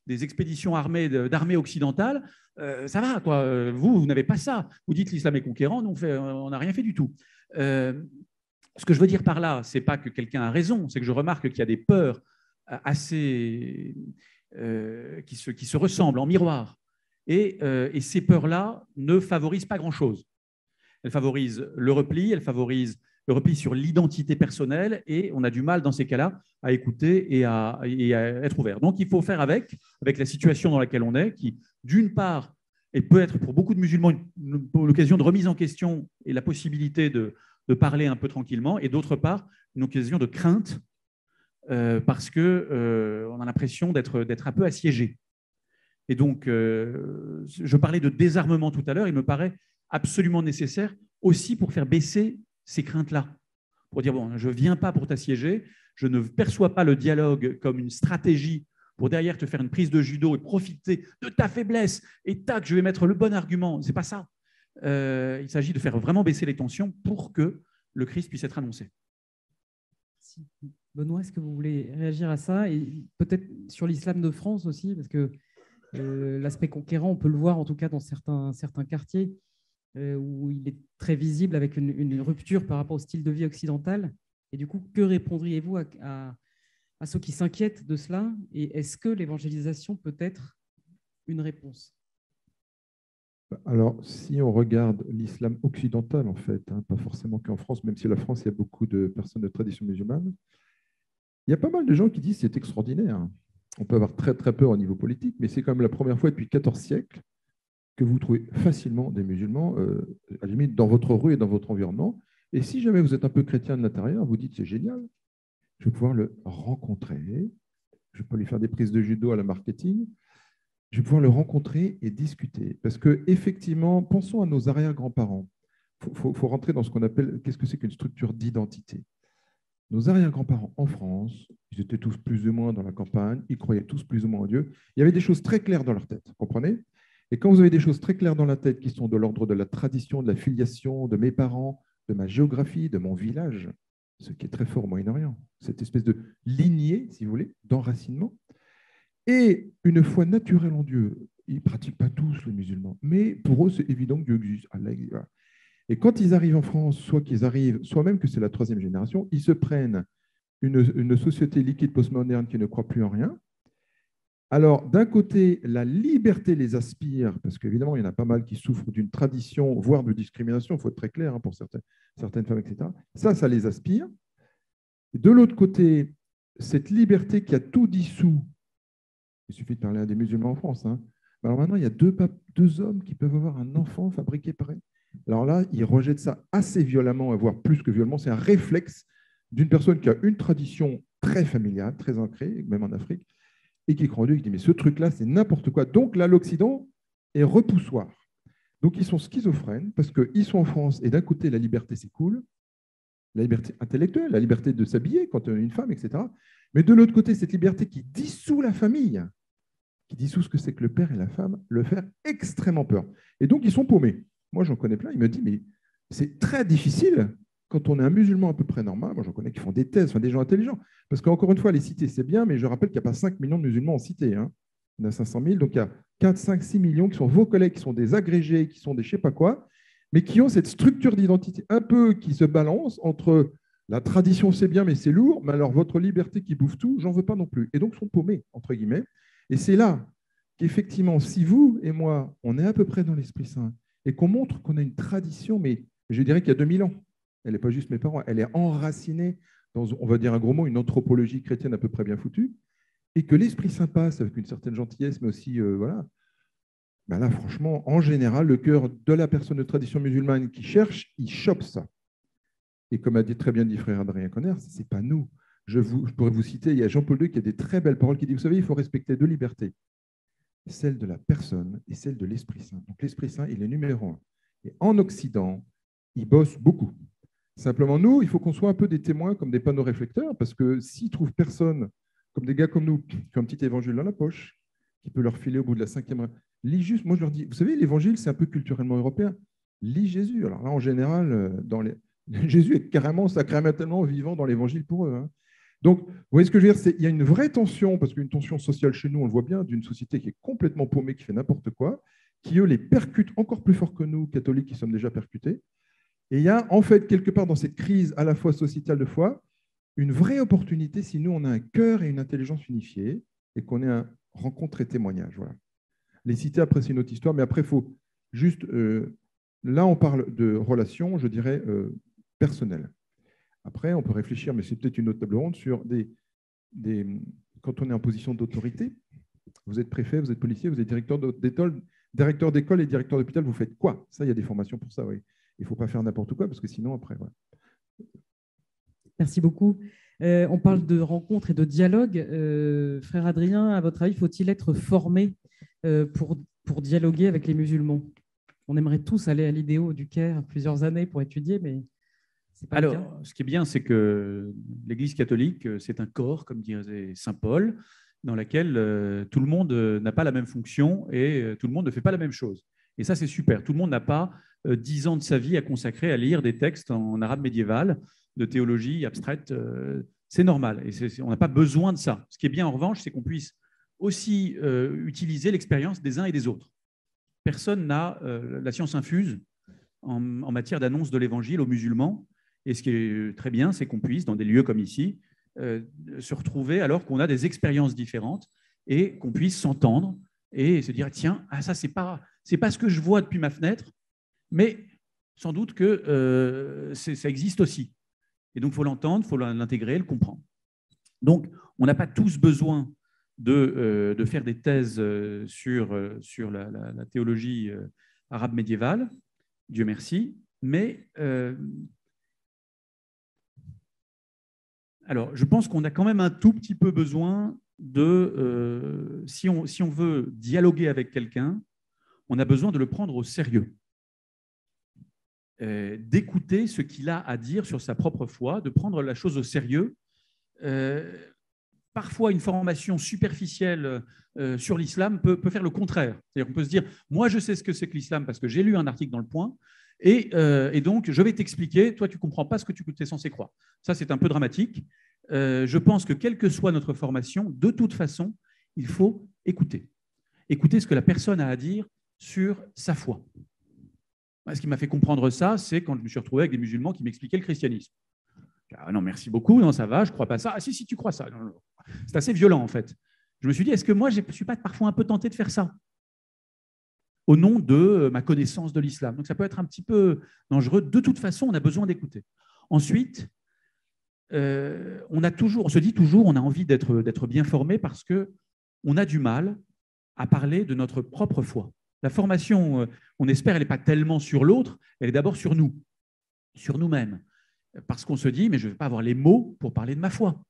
expéditions d'armées occidentales. Ça va, quoi. Vous n'avez pas ça. Vous dites l'islam est conquérant, nous, on n'a rien fait du tout. Ce que je veux dire par là, ce n'est pas que quelqu'un a raison, c'est que je remarque qu'il y a des peurs assez qui se ressemblent en miroir. Et ces peurs-là ne favorisent pas grand-chose. Elles favorisent le repli, elles favorisent le repli sur l'identité personnelle, et on a du mal dans ces cas-là à écouter et à être ouvert. Donc il faut faire avec la situation dans laquelle on est, qui d'une part, et peut être pour beaucoup de musulmans l'occasion de remise en question et la possibilité de parler un peu tranquillement, et d'autre part, une occasion de crainte parce qu'on a l'impression d'être un peu assiégé. Et donc, je parlais de désarmement tout à l'heure, il me paraît absolument nécessaire aussi pour faire baisser ces craintes-là. Pour dire, bon, je ne viens pas pour t'assiéger, je ne perçois pas le dialogue comme une stratégie pour derrière te faire une prise de judo et profiter de ta faiblesse, et tac, je vais mettre le bon argument. Ce n'est pas ça. Il s'agit de faire vraiment baisser les tensions pour que le Christ puisse être annoncé. Benoît, est-ce que vous voulez réagir à ça? Et peut-être sur l'islam de France aussi, parce que l'aspect conquérant, on peut le voir en tout cas dans certains quartiers où il est très visible avec une rupture par rapport au style de vie occidental. Et du coup, que répondriez-vous à ceux qui s'inquiètent de cela? Et est-ce que l'évangélisation peut être une réponse? Alors, si on regarde l'islam occidental, en fait, hein, pas forcément qu'en France, même si la France, il y a beaucoup de personnes de tradition musulmane, il y a pas mal de gens qui disent que c'est extraordinaire. On peut avoir très, très peur au niveau politique, mais c'est quand même la première fois depuis 14 siècles que vous trouvez facilement des musulmans, à la limite, dans votre rue et dans votre environnement. Et si jamais vous êtes un peu chrétien de l'intérieur, vous dites c'est génial, je vais pouvoir le rencontrer, je peux lui faire des prises de judo à la marketing, je vais pouvoir le rencontrer et discuter. Parce qu'effectivement, pensons à nos arrière-grands-parents. Il faut rentrer dans ce qu'on appelle, qu'est-ce que c'est qu'une structure d'identité? Nos arrière-grands-parents en France, ils étaient tous plus ou moins dans la campagne, ils croyaient tous plus ou moins en Dieu. Il y avait des choses très claires dans leur tête, comprenez? Et quand vous avez des choses très claires dans la tête qui sont de l'ordre de la tradition, de la filiation, de mes parents, de ma géographie, de mon village, ce qui est très fort au Moyen-Orient, cette espèce de lignée, si vous voulez, d'enracinement, et une foi naturelle en Dieu. Ils ne pratiquent pas tous les musulmans, mais pour eux, c'est évident que Dieu existe. Et quand ils arrivent en France, soit qu'ils arrivent, soit même que c'est la troisième génération, ils se prennent une société liquide postmoderne qui ne croit plus en rien. Alors, d'un côté, la liberté les aspire, parce qu'évidemment, il y en a pas mal qui souffrent d'une tradition, voire de discrimination, il faut être très clair hein, pour certaines femmes, etc. Ça les aspire. Et de l'autre côté, cette liberté qui a tout dissous, il suffit de parler à des musulmans en France. Hein. Alors maintenant, il y a deux hommes qui peuvent avoir un enfant fabriqué par eux. Alors là, ils rejettent ça assez violemment, voire plus que violemment. C'est un réflexe d'une personne qui a une tradition très familiale, très ancrée, même en Afrique, et qui croit en Dieu, qui dit, mais ce truc-là, c'est n'importe quoi. Donc là, l'Occident est repoussoir. Donc ils sont schizophrènes parce qu'ils sont en France et d'un côté, la liberté, c'est cool, la liberté intellectuelle, la liberté de s'habiller quand on est une femme, etc. Mais de l'autre côté, cette liberté qui dissout la famille, qui dissout ce que c'est que le père et la femme, le faire extrêmement peur. Et donc, ils sont paumés. Moi, j'en connais plein. Il me dit, mais c'est très difficile quand on est un musulman à peu près normal. Moi, j'en connais qui font des thèses, enfin, des gens intelligents. Parce qu'encore une fois, les cités, c'est bien, mais je rappelle qu'il n'y a pas 5 millions de musulmans en cité. Hein. Il y en a 500 000. Donc, il y a 4, 5, 6 millions qui sont vos collègues, qui sont des agrégés, qui sont des je ne sais pas quoi, mais qui ont cette structure d'identité un peu qui se balance entre la tradition, c'est bien, mais c'est lourd, mais alors votre liberté qui bouffe tout, j'en veux pas non plus. Et donc, sont paumés, entre guillemets. Et c'est là qu'effectivement, si vous et moi, on est à peu près dans l'Esprit Saint et qu'on montre qu'on a une tradition, mais je dirais qu'il y a 2000 ans, elle n'est pas juste mes parents, elle est enracinée dans, on va dire un gros mot, une anthropologie chrétienne à peu près bien foutue, et que l'Esprit Saint passe avec une certaine gentillesse, mais aussi, voilà, ben là, franchement, en général, le cœur de la personne de tradition musulmane qui cherche, il chope ça. Et comme a dit très bien dit frère Adrien Conner, ce n'est pas nous. Je pourrais vous citer, il y a Jean-Paul II qui a des très belles paroles qui dit, vous savez, il faut respecter deux libertés, celle de la personne et celle de l'Esprit Saint. Donc l'Esprit Saint, il est numéro 1. Et en Occident, il bosse beaucoup. Simplement, nous, il faut qu'on soit un peu des témoins comme des panneaux réflecteurs, parce que s'ils ne trouvent personne, comme des gars comme nous, qui ont un petit évangile dans la poche, qui peut leur filer au bout de la 5e... Lis juste, moi je leur dis, vous savez, l'évangile, c'est un peu culturellement européen. Lis Jésus. Alors là, en général, Jésus est carrément, sacramentellement vivant dans l'évangile pour eux. Hein. Donc, vous voyez ce que je veux dire, il y a une vraie tension, parce qu'une tension sociale chez nous, on le voit bien, d'une société qui est complètement paumée, qui fait n'importe quoi, qui, eux, les percutent encore plus fort que nous, catholiques, qui sommes déjà percutés. Et il y a, en fait, quelque part dans cette crise à la fois sociétale de foi, une vraie opportunité si nous, on a un cœur et une intelligence unifiés et qu'on ait un rencontre et témoignage. Voilà. Les cités, après, c'est une autre histoire, mais après, il faut juste... là, on parle de relations, je dirais, personnelles. Après, on peut réfléchir, mais c'est peut-être une autre table ronde, sur quand on est en position d'autorité, vous êtes préfet, vous êtes policier, vous êtes directeur d'école et directeur d'hôpital, vous faites quoi? Ça, il y a des formations pour ça, oui. Il ne faut pas faire n'importe quoi, parce que sinon, après... Voilà. Merci beaucoup. On parle de rencontres et de dialogue. Frère Adrien, à votre avis, faut-il être formé pour dialoguer avec les musulmans? On aimerait tous aller à l'IDEO du Caire plusieurs années pour étudier, mais c'est pas le cas. Ce qui est bien, c'est que l'Église catholique, c'est un corps, comme disait saint Paul, dans lequel tout le monde n'a pas la même fonction et tout le monde ne fait pas la même chose. Et ça, c'est super. Tout le monde n'a pas 10 ans de sa vie à consacrer à lire des textes en arabe médiéval, de théologie abstraite. C'est normal. Et on n'a pas besoin de ça. Ce qui est bien, en revanche, c'est qu'on puisse aussi utiliser l'expérience des uns et des autres. Personne n'a la science infuse en matière d'annonce de l'Évangile aux musulmans. Et ce qui est très bien, c'est qu'on puisse, dans des lieux comme ici, se retrouver alors qu'on a des expériences différentes et qu'on puisse s'entendre et se dire, tiens, ça, c'est pas ce que je vois depuis ma fenêtre, mais sans doute que ça existe aussi. Et donc, il faut l'entendre, il faut l'intégrer, le comprendre. Donc, on n'a pas tous besoin de faire des thèses sur la théologie arabe médiévale, Dieu merci, mais alors, je pense qu'on a quand même un tout petit peu besoin de, si on veut dialoguer avec quelqu'un, on a besoin de le prendre au sérieux, d'écouter ce qu'il a à dire sur sa propre foi, de prendre la chose au sérieux. Parfois, une formation superficielle sur l'islam peut faire le contraire. C'est-à-dire qu'on peut se dire, moi, je sais ce que c'est que l'islam parce que j'ai lu un article dans Le Point, et donc, je vais t'expliquer, toi, tu ne comprends pas ce que tu es censé croire. Ça, c'est un peu dramatique. Je pense que quelle que soit notre formation, de toute façon, il faut écouter. Écouter ce que la personne a à dire sur sa foi. Ce qui m'a fait comprendre ça, c'est quand je me suis retrouvé avec des musulmans qui m'expliquaient le christianisme. Ah non, merci beaucoup, non, ça va, je ne crois pas ça. Ah si, tu crois ça. Non. C'est assez violent, en fait. Je me suis dit, est-ce que moi, je ne suis pas parfois un peu tenté de faire ça au nom de ma connaissance de l'islam? Donc, ça peut être un petit peu dangereux. De toute façon, on a besoin d'écouter. Ensuite, on se dit toujours, on a envie d'être bien formé parce qu'on a du mal à parler de notre propre foi. La formation, on espère, elle n'est pas tellement sur l'autre, elle est d'abord sur nous, sur nous-mêmes. parce qu'on se dit, mais je ne vais pas avoir les mots pour parler de ma foi.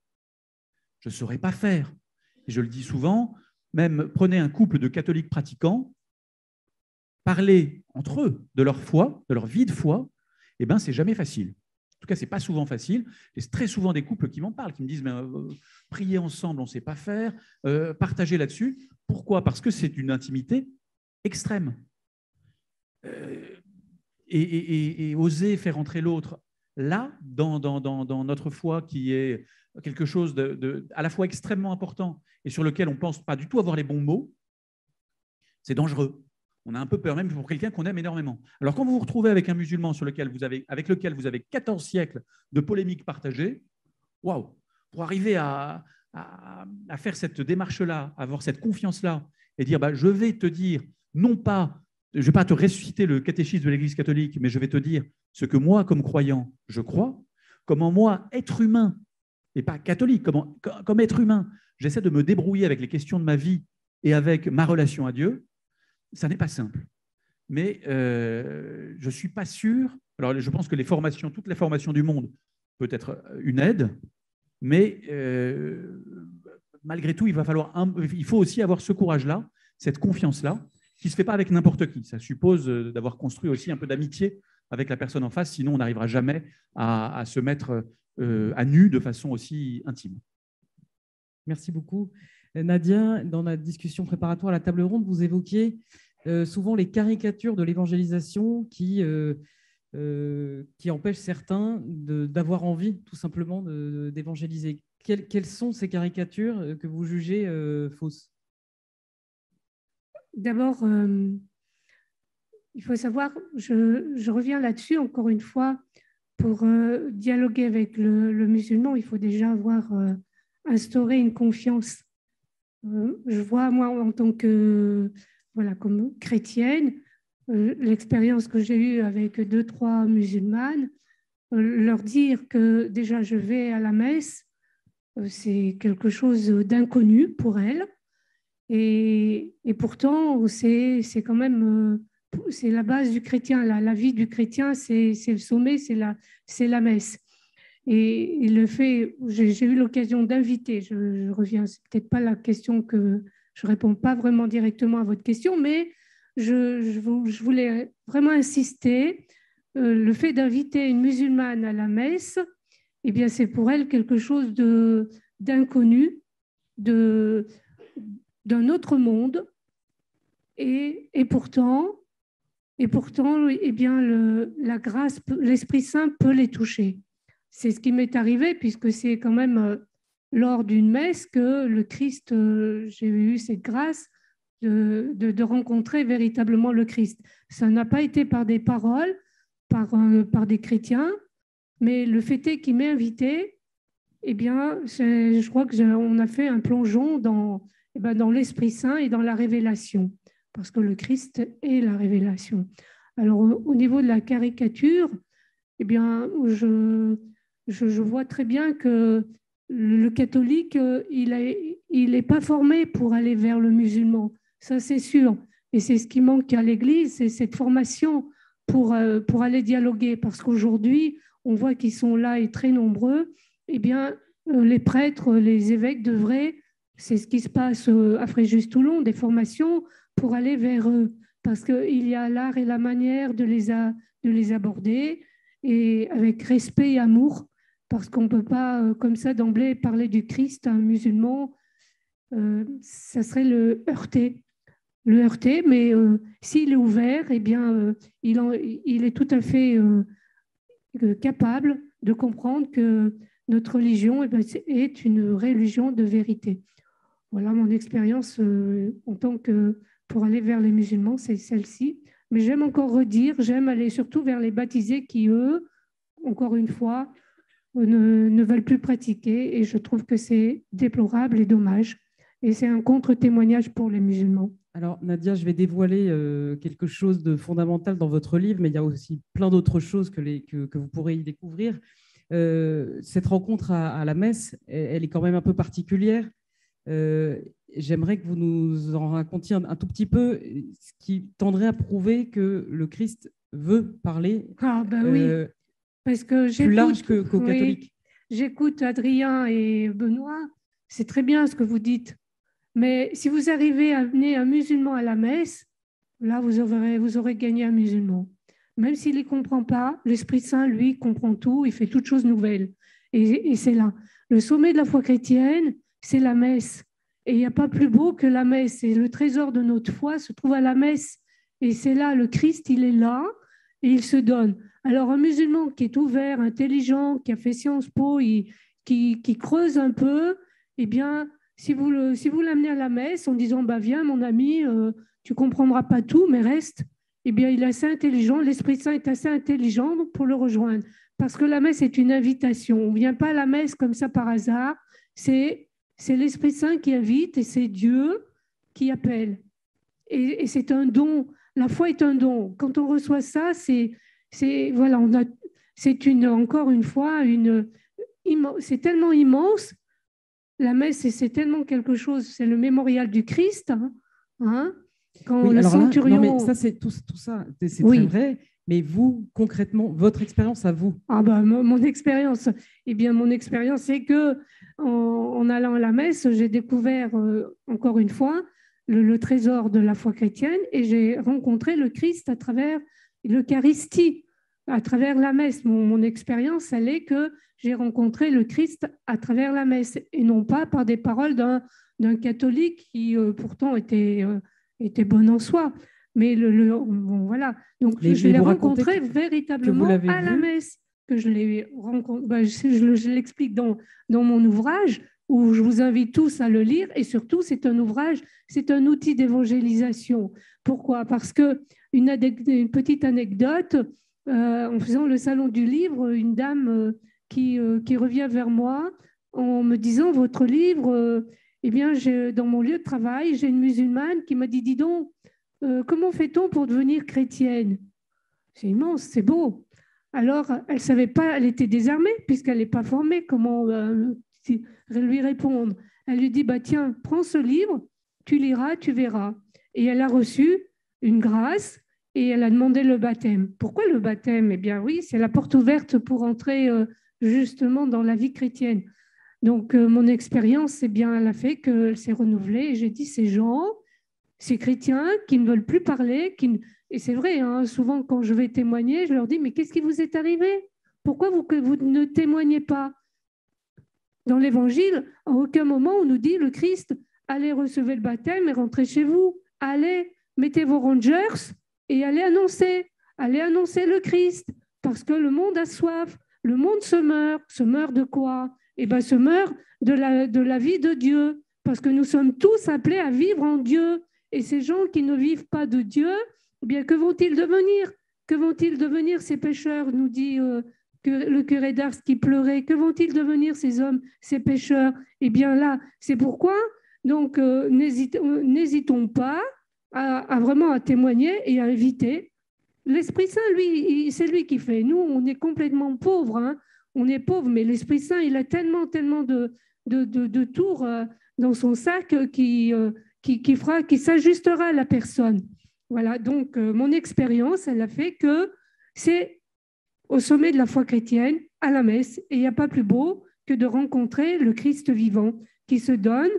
Je ne saurais pas faire. Et je le dis souvent, même prenez un couple de catholiques pratiquants, parler entre eux de leur foi, de leur vie de foi, eh ben, c'est jamais facile. En tout cas, ce n'est pas souvent facile. Et c'est très souvent des couples qui m'en parlent, qui me disent, mais, prier ensemble, on ne sait pas faire, partager là-dessus. Pourquoi? Parce que c'est une intimité extrême. Et oser faire entrer l'autre là, dans notre foi, qui est quelque chose à la fois extrêmement important et sur lequel on ne pense pas du tout avoir les bons mots, c'est dangereux. On a un peu peur, même pour quelqu'un qu'on aime énormément. Alors, quand vous vous retrouvez avec un musulman avec lequel vous avez 14 siècles de polémiques partagées, waouh, pour arriver à faire cette démarche-là, avoir cette confiance-là, et dire, je vais te dire, non pas, je ne vais pas te réciter le catéchisme de l'Église catholique, mais je vais te dire ce que moi, comme croyant, je crois, comment moi, être humain, et pas catholique, comme être humain, j'essaie de me débrouiller avec les questions de ma vie et avec ma relation à Dieu. Ça n'est pas simple. Mais je ne suis pas sûr. Alors, je pense que toutes les formations du monde peuvent être une aide, mais malgré tout, il faut aussi avoir ce courage-là, cette confiance-là, qui ne se fait pas avec n'importe qui. Ça suppose d'avoir construit aussi un peu d'amitié avec la personne en face, sinon on n'arrivera jamais à se mettre à nu de façon aussi intime. Merci beaucoup. Nadia, dans la discussion préparatoire à la table ronde, vous évoquiez souvent les caricatures de l'évangélisation qui empêchent certains d'avoir envie tout simplement d'évangéliser. Quelles sont ces caricatures que vous jugez fausses? D'abord, il faut savoir, je reviens là-dessus encore une fois, pour dialoguer avec le musulman, il faut déjà avoir instauré une confiance. Je vois, moi, en tant que, comme chrétienne, l'expérience que j'ai eue avec 2-3 musulmanes, leur dire que déjà je vais à la messe, c'est quelque chose d'inconnu pour elles. Et pourtant, c'est quand même c'est la base du chrétien. La vie du chrétien, c'est le sommet, c'est la messe. Et le fait, j'ai eu l'occasion d'inviter, je reviens, c'est peut-être pas la question que je réponds pas vraiment directement à votre question, mais je voulais vraiment insister. Le fait d'inviter une musulmane à la messe, eh bien, c'est pour elle quelque chose d'inconnu, d'un autre monde, et pourtant, eh bien, la grâce, l'Esprit Saint peut les toucher. C'est ce qui m'est arrivé, puisque c'est quand même lors d'une messe que le Christ, j'ai eu cette grâce de rencontrer véritablement le Christ. Ça n'a pas été par des paroles, par des chrétiens, mais le fait est qu'il m'ait invité, eh bien, je crois qu'on a fait un plongeon dans l'Esprit Saint et dans la révélation, parce que le Christ est la révélation. Alors, au niveau de la caricature, eh bien, je vois très bien que le catholique, il n'est pas formé pour aller vers le musulman, ça c'est sûr. Et c'est ce qui manque à l'Église, c'est cette formation pour aller dialoguer, parce qu'aujourd'hui, on voit qu'ils sont là et très nombreux. Eh bien, les prêtres, les évêques devraient, c'est ce qui se passe à Fréjus-Toulon, des formations pour aller vers eux, parce qu'il y a l'art et la manière de les aborder, et avec respect et amour, parce qu'on ne peut pas, comme ça, d'emblée, parler du Christ à un musulman, ça serait le heurter. Mais s'il est ouvert, eh bien, il est tout à fait capable de comprendre que notre religion est une religion de vérité. Voilà mon expérience en tant que pour aller vers les musulmans, c'est celle-ci. Mais j'aime encore redire, j'aime aller surtout vers les baptisés qui, eux, encore une fois, ne veulent plus pratiquer. Et je trouve que c'est déplorable et dommage. Et c'est un contre-témoignage pour les musulmans. Alors, Nadia, je vais dévoiler quelque chose de fondamental dans votre livre, mais il y a aussi plein d'autres choses que vous pourrez y découvrir. Cette rencontre à la messe, elle est quand même un peu particulière. J'aimerais que vous nous en racontiez un tout petit peu, ce qui tendrait à prouver que le Christ veut parler. Ah ben oui, Parce que plus large qu'aux oui, catholiques. J'écoute Adrien et Benoît, c'est très bien ce que vous dites. Mais si vous arrivez à amener un musulman à la messe, là, vous aurez gagné un musulman. Même s'il ne comprend pas, l'Esprit Saint, lui, comprend tout, il fait toutes choses nouvelles. Et c'est là. Le sommet de la foi chrétienne, c'est la messe. Et il n'y a pas plus beau que la messe. Et le trésor de notre foi se trouve à la messe. Et c'est là, le Christ, il est là et il se donne. Alors, un musulman qui est ouvert, intelligent, qui a fait Sciences Po, qui creuse un peu, eh bien, si vous l'amenez à la messe en disant bah, « Viens, mon ami, tu ne comprendras pas tout, mais reste », eh bien, il est assez intelligent, l'Esprit Saint est assez intelligent pour le rejoindre. Parce que la messe est une invitation. On ne vient pas à la messe comme ça par hasard. C'est l'Esprit Saint qui invite et c'est Dieu qui appelle. Et c'est un don. La foi est un don. Quand on reçoit ça, voilà, encore une fois, c'est tellement immense. La messe, c'est tellement quelque chose. C'est le mémorial du Christ. Hein, quand oui, le alors centurion... là, non, mais ça, c'est tout ça, c'est oui. très vrai. Mais vous, concrètement, votre expérience à vous? Ah ben, mon expérience, eh bien, mon expérience, c'est que en allant à la messe, j'ai découvert encore une fois le trésor de la foi chrétienne et j'ai rencontré le Christ à travers l'Eucharistie, à travers la messe. Mon expérience, elle est que j'ai rencontré le Christ à travers la messe et non pas par des paroles d'un catholique qui pourtant était bon en soi. Mais bon, voilà. Donc, je l'ai rencontré véritablement à la messe, que je l'ai rencontré. Ben, je l'explique dans mon ouvrage, où je vous invite tous à le lire. Et surtout, c'est un ouvrage, c'est un outil d'évangélisation. Pourquoi? Parce que une petite anecdote, en faisant le salon du livre, une dame qui revient vers moi en me disant, votre livre, eh bien, dans mon lieu de travail, j'ai une musulmane qui m'a dit, dis donc, comment fait-on pour devenir chrétienne? C'est immense, c'est beau. Alors, elle ne savait pas, elle était désarmée puisqu'elle n'est pas formée, comment lui répondre. Elle lui dit, bah, tiens, prends ce livre, tu liras, tu verras. Et elle a reçu une grâce et elle a demandé le baptême. Pourquoi le baptême? Eh bien oui, c'est la porte ouverte pour entrer justement dans la vie chrétienne. Donc, mon expérience, eh bien, elle a fait qu'elle s'est renouvelée et j'ai dit, ces gens, ces chrétiens qui ne veulent plus parler, et c'est vrai, hein, souvent quand je vais témoigner, je leur dis, mais qu'est-ce qui vous est arrivé? Pourquoi vous ne témoignez pas? Dans l'Évangile, à aucun moment on nous dit, le Christ, allez recevoir le baptême et rentrez chez vous. Allez, mettez vos rangers et allez annoncer le Christ, parce que le monde a soif, le monde se meurt de quoi? Eh bien, se meurt de la vie de Dieu, parce que nous sommes tous appelés à vivre en Dieu. Et ces gens qui ne vivent pas de Dieu, eh bien, que vont-ils devenir? Que vont-ils devenir ces pécheurs, nous dit le curé d'Ars qui pleurait. Que vont-ils devenir ces hommes, ces pécheurs? Eh bien là, c'est pourquoi, donc, n'hésitons pas à vraiment à témoigner et à inviter. L'Esprit Saint, lui, c'est lui qui fait. Nous, on est complètement pauvres, hein. On est pauvres, mais l'Esprit Saint, il a tellement de tours dans son sac qui s'ajustera à la personne. Voilà, donc mon expérience, elle a fait que c'est au sommet de la foi chrétienne, à la messe, et il n'y a pas plus beau que de rencontrer le Christ vivant qui se donne,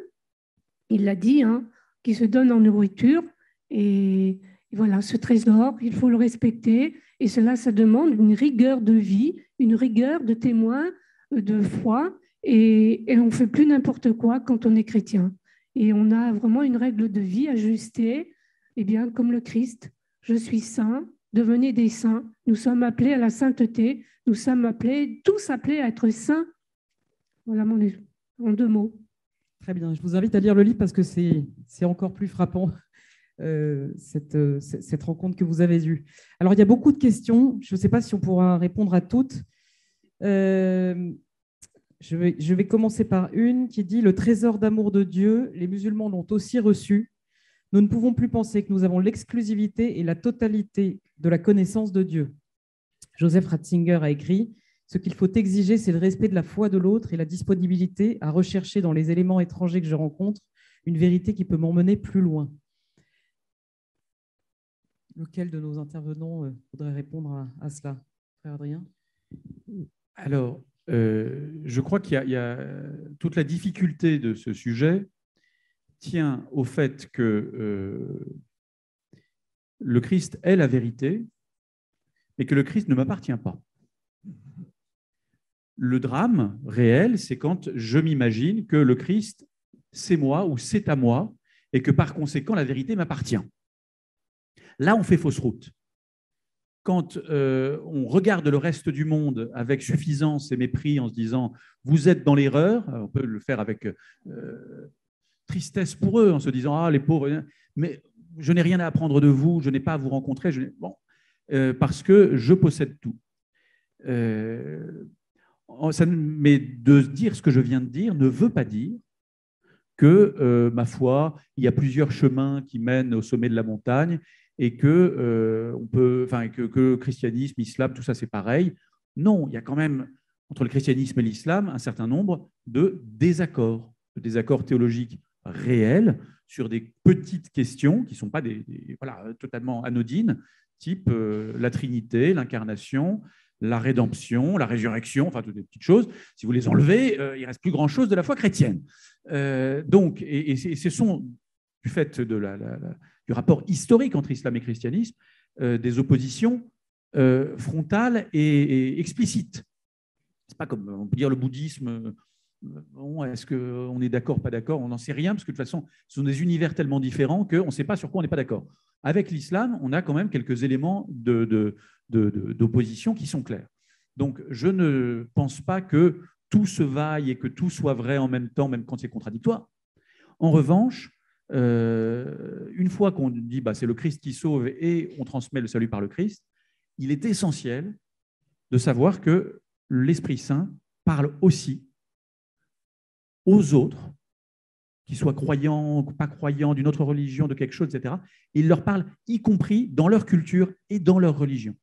il l'a dit, hein, qui se donne en nourriture, et voilà, ce trésor, il faut le respecter, et cela, ça demande une rigueur de vie, une rigueur de témoin, de foi, et on ne fait plus n'importe quoi quand on est chrétien. Et on a vraiment une règle de vie ajustée, eh bien, comme le Christ. Je suis saint, devenez des saints. Nous sommes appelés à la sainteté. Nous sommes tous appelés à être saints. Voilà en 2 mots. Très bien. Je vous invite à lire le livre parce que c'est encore plus frappant, cette rencontre que vous avez eue. Alors, il y a beaucoup de questions. Je ne sais pas si on pourra répondre à toutes. Je vais commencer par une qui dit « Le trésor d'amour de Dieu, les musulmans l'ont aussi reçu. Nous ne pouvons plus penser que nous avons l'exclusivité et la totalité de la connaissance de Dieu. » Joseph Ratzinger a écrit « Ce qu'il faut exiger, c'est le respect de la foi de l'autre et la disponibilité à rechercher dans les éléments étrangers que je rencontre une vérité qui peut m'emmener plus loin. » Lequel de nos intervenants voudrait répondre à cela, frère Adrien? Alors, je crois qu'il y a toute la difficulté de ce sujet tient au fait que le Christ est la vérité, mais que le Christ ne m'appartient pas. Le drame réel, c'est quand je m'imagine que le Christ, c'est moi ou c'est à moi, et que par conséquent, la vérité m'appartient. Là, on fait fausse route. Quand on regarde le reste du monde avec suffisance et mépris en se disant « vous êtes dans l'erreur », on peut le faire avec tristesse pour eux, en se disant « ah, les pauvres », mais je n'ai rien à apprendre de vous, je n'ai pas à vous rencontrer, bon, parce que je possède tout. Mais de dire ce que je viens de dire ne veut pas dire que, ma foi, il y a plusieurs chemins qui mènent au sommet de la montagne et que le christianisme, l'islam, tout ça, c'est pareil. Non, il y a quand même, entre le christianisme et l'islam, un certain nombre de désaccords théologiques réels sur des petites questions qui ne sont pas totalement anodines, type la Trinité, l'incarnation, la rédemption, la résurrection, enfin toutes des petites choses. Si vous les enlevez, il ne reste plus grand-chose de la foi chrétienne. Donc, ce sont, du fait du rapport historique entre islam et christianisme, des oppositions frontales et explicites. Ce n'est pas comme, on peut dire, le bouddhisme. Bon, est-ce qu'on est d'accord, pas d'accord? On n'en sait rien, parce que de toute façon, ce sont des univers tellement différents qu'on ne sait pas sur quoi on n'est pas d'accord. Avec l'islam, on a quand même quelques éléments d'opposition qui sont clairs. Donc, je ne pense pas que tout se vaille et que tout soit vrai en même temps, même quand c'est contradictoire. En revanche, une fois qu'on dit c'est le Christ qui sauve et on transmet le salut par le Christ, il est essentiel de savoir que l'Esprit Saint parle aussi aux autres, qu'ils soient croyants, pas croyants, d'une autre religion, de quelque chose, etc. Et il leur parle, y compris dans leur culture et dans leur religion.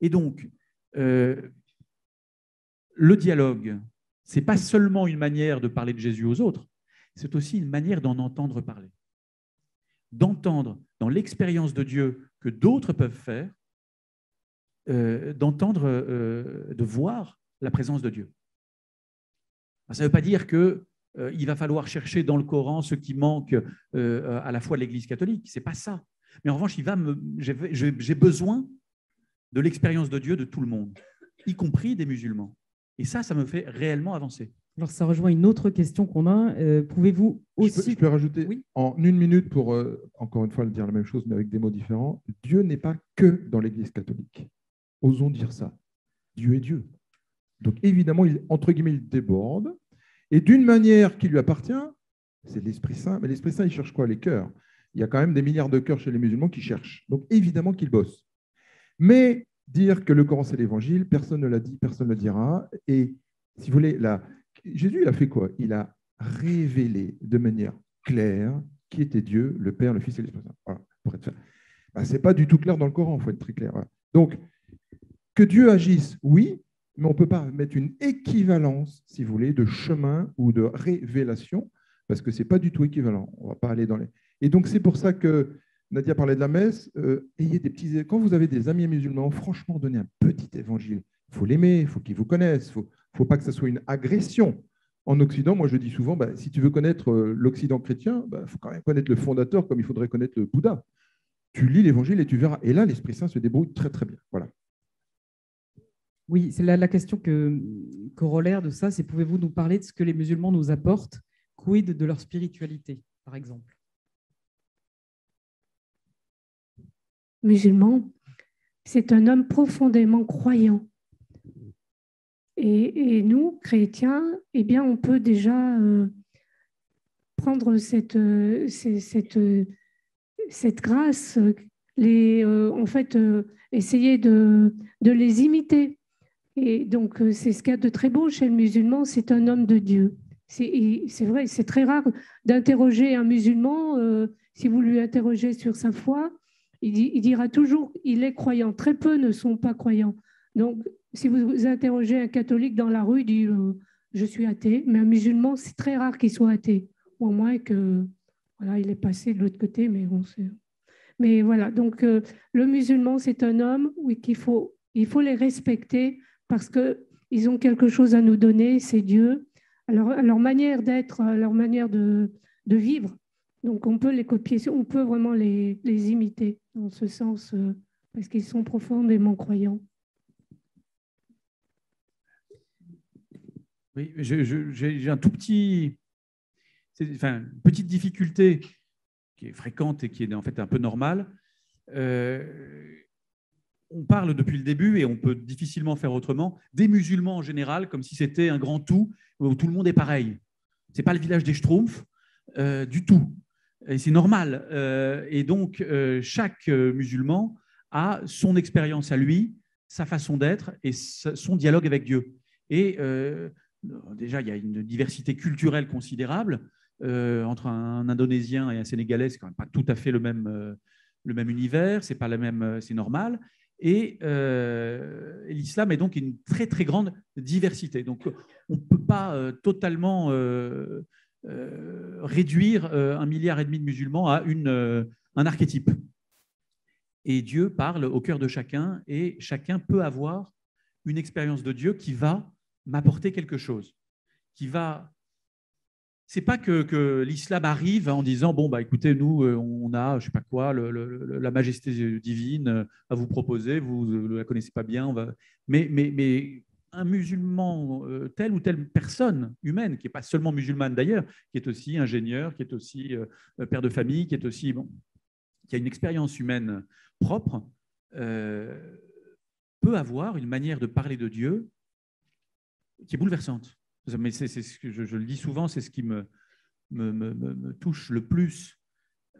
Et donc, le dialogue, ce n'est pas seulement une manière de parler de Jésus aux autres, c'est aussi une manière d'en entendre parler. D'entendre dans l'expérience de Dieu que d'autres peuvent faire, de voir la présence de Dieu. Ça ne veut pas dire qu'il va falloir chercher dans le Coran ce qui manque à la foi de l'Église catholique. Ce n'est pas ça. Mais en revanche, j'ai besoin de l'expérience de Dieu de tout le monde, y compris des musulmans. Et ça me fait réellement avancer. Alors, ça rejoint une autre question qu'on a. Pouvez-vous aussi… Je peux rajouter en une minute pour, encore une fois, dire la même chose, mais avec des mots différents. Dieu n'est pas que dans l'Église catholique. Osons dire ça. Dieu est Dieu. Donc, évidemment, entre guillemets, il déborde. Et d'une manière qui lui appartient, c'est l'Esprit Saint. Mais l'Esprit Saint, il cherche quoi? Les cœurs. Il y a quand même des milliards de cœurs chez les musulmans qui cherchent. Donc, évidemment qu'il bosse. Mais dire que le Coran, c'est l'Évangile, personne ne l'a dit, personne ne le dira. Et si vous voulez, Jésus, il a fait quoi? Il a révélé de manière claire qui était Dieu, le Père, le Fils et l'Esprit Saint. Voilà, pour être ce n'est pas du tout clair dans le Coran, il faut être très clair. Voilà. Donc, que Dieu agisse, oui, mais on ne peut pas mettre une équivalence, si vous voulez, de chemin ou de révélation, parce que ce n'est pas du tout équivalent. On ne va pas aller dans les… Et donc, c'est pour ça que Nadia parlait de la messe. Ayez des petits… Quand vous avez des amis musulmans, franchement, donnez un petit évangile. Il faut l'aimer, il faut qu'il vous connaisse, il ne faut pas que ça soit une agression. En Occident, moi, je dis souvent, si tu veux connaître l'Occident chrétien, il faut quand même connaître le fondateur comme il faudrait connaître le Bouddha. Tu lis l'Évangile et tu verras. Et là, l'Esprit Saint se débrouille très, très bien. Voilà. Oui, c'est la question corollaire de ça, c'est pouvez-vous nous parler de ce que les musulmans nous apportent, quid de leur spiritualité, par exemple? Musulman, c'est un homme profondément croyant. Et nous, chrétiens, eh bien, on peut déjà prendre cette grâce, essayer de les imiter. Et donc, c'est ce qu'il y a de très beau chez le musulman, c'est un homme de Dieu. C'est vrai, c'est très rare d'interroger un musulman. Si vous lui interrogez sur sa foi, il dira toujours qu'il est croyant. Très peu ne sont pas croyants. Donc, si vous interrogez un catholique dans la rue, il dit je suis athée. Mais un musulman, c'est très rare qu'il soit athée. Ou au moins que, voilà, il est passé de l'autre côté, mais on sait. Mais voilà, donc le musulman, c'est un homme, oui, il faut les respecter parce qu'ils ont quelque chose à nous donner, c'est Dieu, à leur manière d'être, à leur manière de vivre. Donc, on peut les copier, on peut vraiment les imiter dans ce sens, parce qu'ils sont profondément croyants. Oui, j'ai un tout petit, une petite difficulté qui est fréquente et qui est en fait un peu normale. On parle depuis le début, et on peut difficilement faire autrement, des musulmans en général, comme si c'était un grand tout où tout le monde est pareil. Ce n'est pas le village des Schtroumpfs du tout. Et c'est normal. Et donc, chaque musulman a son expérience à lui, sa façon d'être et son dialogue avec Dieu. Et déjà, il y a une diversité culturelle considérable entre un Indonésien et un Sénégalais. C'est quand même pas tout à fait le même univers. C'est pas la même, c'est normal. Et l'islam est donc une très très grande diversité. Donc, on ne peut pas totalement réduire 1,5 milliard de musulmans à un archétype. Et Dieu parle au cœur de chacun, et chacun peut avoir une expérience de Dieu qui va m'apporter quelque chose, qui va... C'est pas que l'islam arrive en disant bon bah écoutez, nous on a je sais pas quoi la majesté divine à vous proposer, vous ne la connaissez pas bien, mais un musulman, telle ou telle personne humaine, qui n'est pas seulement musulmane d'ailleurs, qui est aussi ingénieur, qui est aussi père de famille, qui est aussi qui a une expérience humaine propre, peut avoir une manière de parler de Dieu qui est bouleversante. Mais c'est ce que je le dis souvent, c'est ce qui me touche le plus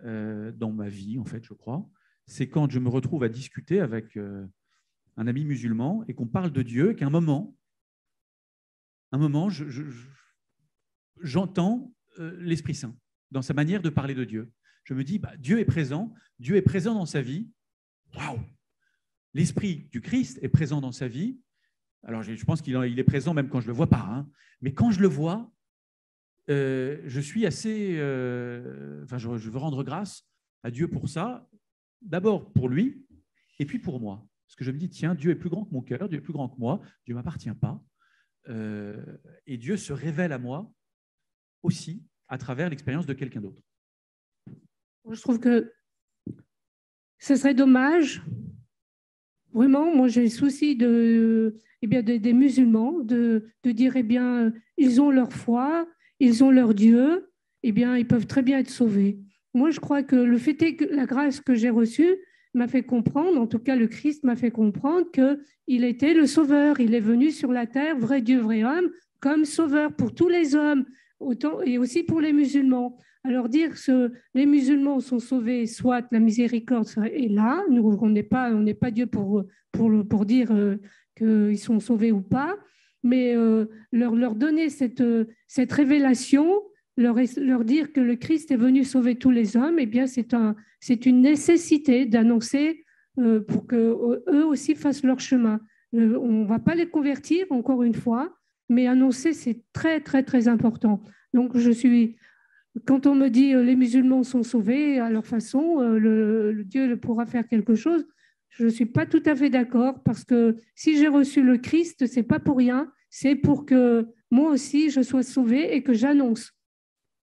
dans ma vie, en fait, je crois. C'est quand je me retrouve à discuter avec un ami musulman et qu'on parle de Dieu, et qu'à un moment, j'entends l'Esprit Saint dans sa manière de parler de Dieu. Je me dis, bah, Dieu est présent dans sa vie. Waouh! L'Esprit du Christ est présent dans sa vie. Alors, je pense qu'il est présent même quand je ne le vois pas. Hein. Mais quand je le vois, je suis assez... je veux rendre grâce à Dieu pour ça. D'abord pour lui, et puis pour moi. Parce que je me dis, tiens, Dieu est plus grand que mon cœur, Dieu est plus grand que moi, Dieu ne m'appartient pas. Et Dieu se révèle à moi aussi à travers l'expérience de quelqu'un d'autre. Je trouve que ce serait dommage. Vraiment, moi j'ai le souci des musulmans, de dire, ils ont leur foi, ils ont leur Dieu, ils peuvent très bien être sauvés. Moi, je crois que le fait est que la grâce que j'ai reçue m'a fait comprendre, en tout cas le Christ m'a fait comprendre qu'il était le sauveur. Il est venu sur la terre, vrai Dieu, vrai homme, comme sauveur pour tous les hommes, autant, et aussi pour les musulmans. Alors dire que les musulmans sont sauvés, soit la miséricorde est là, nous, on n'est pas Dieu pour dire qu'ils sont sauvés ou pas, mais leur donner cette révélation, leur dire que le Christ est venu sauver tous les hommes, c'est une nécessité d'annoncer pour qu'eux aussi fassent leur chemin. On ne va pas les convertir, encore une fois, mais annoncer, c'est très, très, très important. Donc, quand on me dit les musulmans sont sauvés à leur façon, le Dieu pourra faire quelque chose, je ne suis pas tout à fait d'accord, parce que si j'ai reçu le Christ, ce n'est pas pour rien, c'est pour que moi aussi je sois sauvée et que j'annonce.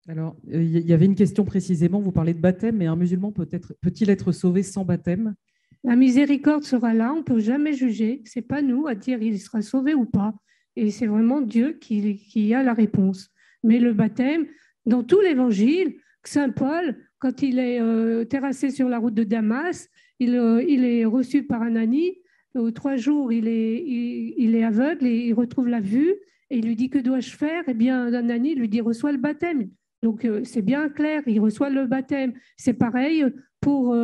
Alors, il y avait une question précisément, vous parlez de baptême, mais un musulman peut-il être sauvé sans baptême? La miséricorde sera là, on ne peut jamais juger, ce n'est pas nous à dire il sera sauvé ou pas, et c'est vraiment Dieu qui a la réponse. Mais le baptême, dans tout l'évangile, Saint Paul, quand il est terrassé sur la route de Damas, il est reçu par Ananie. 3 jours, il est aveugle et il retrouve la vue. Et il lui dit, que dois-je faire? Eh bien, Ananie lui dit, reçois le baptême. Donc, c'est bien clair, il reçoit le baptême. C'est pareil pour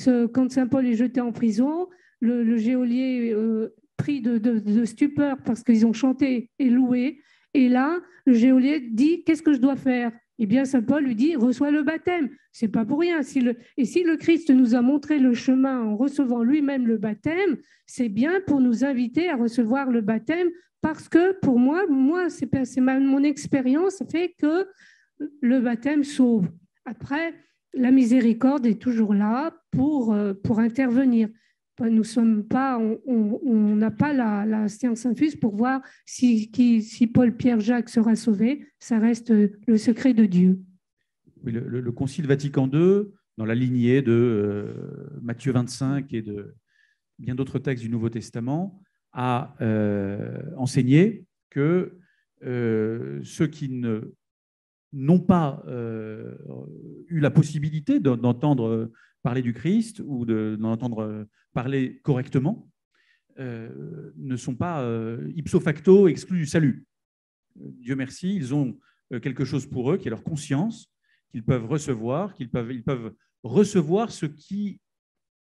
quand Saint Paul est jeté en prison, le geôlier pris de stupeur parce qu'ils ont chanté et loué. Et là, le geôlier dit, qu'est-ce que je dois faire? Eh bien, Saint Paul lui dit, reçois le baptême. C'est pas pour rien. Si le Christ nous a montré le chemin en recevant lui-même le baptême, c'est bien pour nous inviter à recevoir le baptême, parce que pour moi mon expérience fait que le baptême sauve. Après, la miséricorde est toujours là pour intervenir. Nous sommes pas, on n'a pas la science infuse pour voir si Paul, Pierre, Jacques sera sauvé. Ça reste le secret de Dieu. Oui, le Concile Vatican II, dans la lignée de Matthieu 25 et de bien d'autres textes du Nouveau Testament, a enseigné que ceux qui n'ont pas eu la possibilité d'entendre parler du Christ ou d'en entendre parler correctement ne sont pas ipso facto exclus du salut. Dieu merci, ils ont quelque chose pour eux qui est leur conscience, qu'ils peuvent recevoir, ils peuvent recevoir ce qui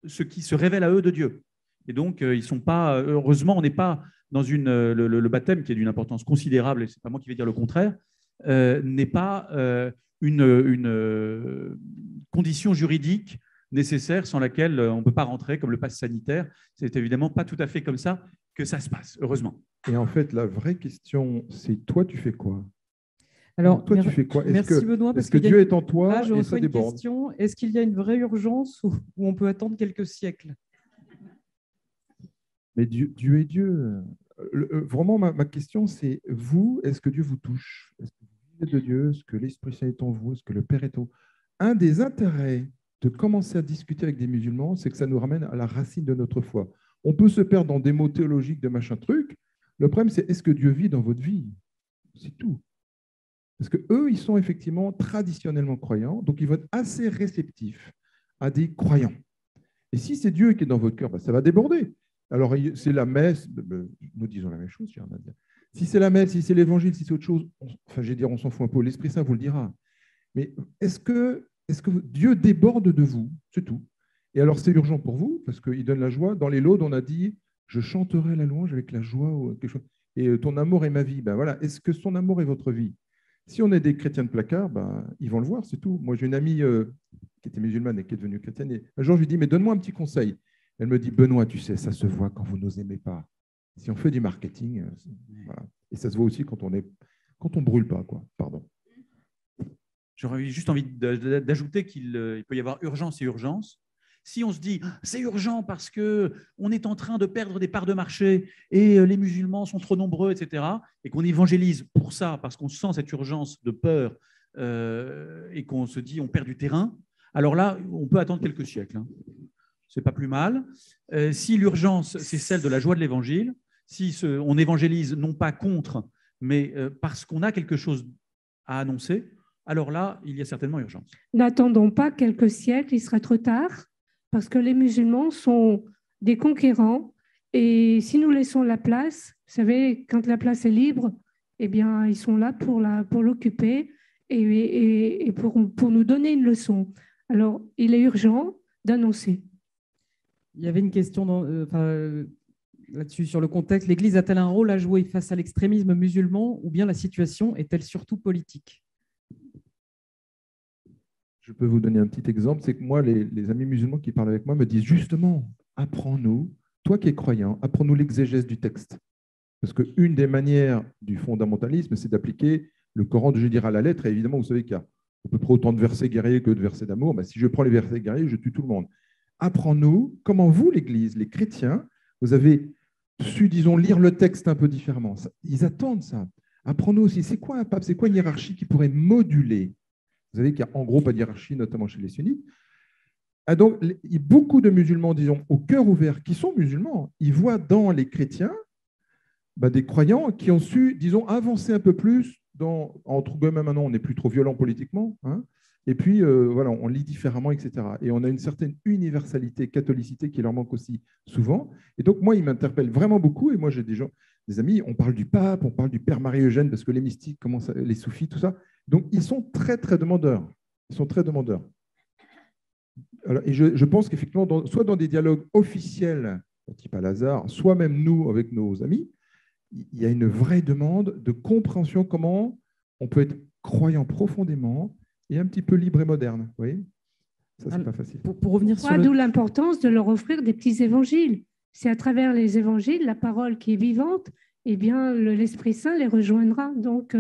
se révèle à eux de Dieu. Et donc, ils sont pas, heureusement, on n'est pas dans le baptême, qui est d'une importance considérable, et ce n'est pas moi qui vais dire le contraire, n'est pas une condition juridique nécessaire sans laquelle on ne peut pas rentrer, comme le pass sanitaire. C'est évidemment pas tout à fait comme ça que ça se passe, heureusement. Et en fait, la vraie question, c'est toi, tu fais quoi? Alors, toi, tu fais quoi? Merci Benoît. Est-ce que Dieu est en toi? Là, je et reçois ça une déborde. question. Est-ce qu'il y a une vraie urgence ou on peut attendre quelques siècles? Mais Dieu est Dieu. Vraiment, ma question, c'est vous, est-ce que Dieu vous touche? Est-ce que vous vivez de Dieu? Est-ce que l'Esprit Saint est en vous? Est-ce que le Père est en vous? Un des intérêts de commencer à discuter avec des musulmans, c'est que ça nous ramène à la racine de notre foi. On peut se perdre dans des mots théologiques de machin truc. Le problème, c'est est-ce que Dieu vit dans votre vie? C'est tout. Parce qu'eux, ils sont effectivement traditionnellement croyants, donc ils vont être assez réceptifs à des croyants. Et si c'est Dieu qui est dans votre cœur, ben, ça va déborder. Alors, c'est la messe, nous disons la même chose, j'ai rien à dire. Si c'est la messe, si c'est l'évangile, si c'est autre chose, enfin, je vais dire, on s'en fout un peu, l'Esprit Saint vous le dira. Mais est-ce que Dieu déborde de vous? C'est tout. Et alors, c'est urgent pour vous, parce qu'il donne la joie. Dans les laudes, on a dit, je chanterai la louange avec la joie ou quelque chose. Et ton amour est ma vie. Ben voilà. Est-ce que son amour est votre vie? Si on est des chrétiens de placard, ben, ils vont le voir, c'est tout. Moi, j'ai une amie qui était musulmane et qui est devenue chrétienne. Et un jour, je lui dis, mais donne-moi un petit conseil. Elle me dit, Benoît, tu sais, ça se voit quand vous nous aimez pas. Si on fait du marketing, voilà. Et ça se voit aussi quand on ne brûle pas, quoi. Pardon. J'aurais juste envie d'ajouter qu'il peut y avoir urgence et urgence. Si on se dit c'est urgent parce qu'on est en train de perdre des parts de marché et les musulmans sont trop nombreux, etc., et qu'on évangélise pour ça, parce qu'on sent cette urgence de peur et qu'on se dit on perd du terrain, alors là, on peut attendre quelques siècles. Hein. Ce n'est pas plus mal. Si l'urgence, c'est celle de la joie de l'évangile, si on évangélise non pas contre, mais parce qu'on a quelque chose à annoncer, alors là, il y a certainement urgence. N'attendons pas quelques siècles, il sera trop tard, parce que les musulmans sont des conquérants. Et si nous laissons la place, vous savez, quand la place est libre, eh bien, ils sont là pour l'occuper et pour nous donner une leçon. Alors, il est urgent d'annoncer. Il y avait une question là-dessus sur le contexte. L'Église a-t-elle un rôle à jouer face à l'extrémisme musulman ou bien la situation est-elle surtout politique? Je peux vous donner un petit exemple. C'est que moi, les amis musulmans qui parlent avec moi me disent justement, apprends-nous, toi qui es croyant, apprends-nous l'exégèse du texte. Parce qu'une des manières du fondamentalisme, c'est d'appliquer le Coran de Jésus à la lettre. Et évidemment, vous savez qu'il y a à peu près autant de versets guerriers que de versets d'amour. Ben, si je prends les versets guerriers, je tue tout le monde. Apprends-nous comment vous, l'Église, les chrétiens, vous avez su, disons, lire le texte un peu différemment. Ils attendent ça. Apprends-nous aussi, c'est quoi un pape? C'est quoi une hiérarchie qui pourrait moduler? Vous savez qu'il n'y a en gros pas de hiérarchie, notamment chez les sunnites. Et donc, beaucoup de musulmans, disons, au cœur ouvert, qui sont musulmans, ils voient dans les chrétiens des croyants qui ont su, disons, avancer un peu plus entre eux, même maintenant, on n'est plus trop violent politiquement, hein, et puis, voilà, on lit différemment, etc. Et on a une certaine universalité, catholicité qui leur manque aussi souvent. Et donc, moi, ils m'interpellent vraiment beaucoup. Et moi, j'ai des amis, on parle du pape, on parle du père Marie-Eugène, parce que les mystiques, les soufis, tout ça. Donc, ils sont très, très demandeurs. Ils sont très demandeurs. Alors, et je pense qu'effectivement, soit dans des dialogues officiels, type Al-Azhar, soit même nous, avec nos amis, il y a une vraie demande de compréhension comment on peut être croyant profondément et un petit peu libre et moderne. Vous voyez? Ça, c'est pas facile. Pour revenir sur D'où l'importance de leur offrir des petits évangiles. C'est à travers les évangiles, la parole qui est vivante, eh bien, l'Esprit Saint les rejoindra. Donc,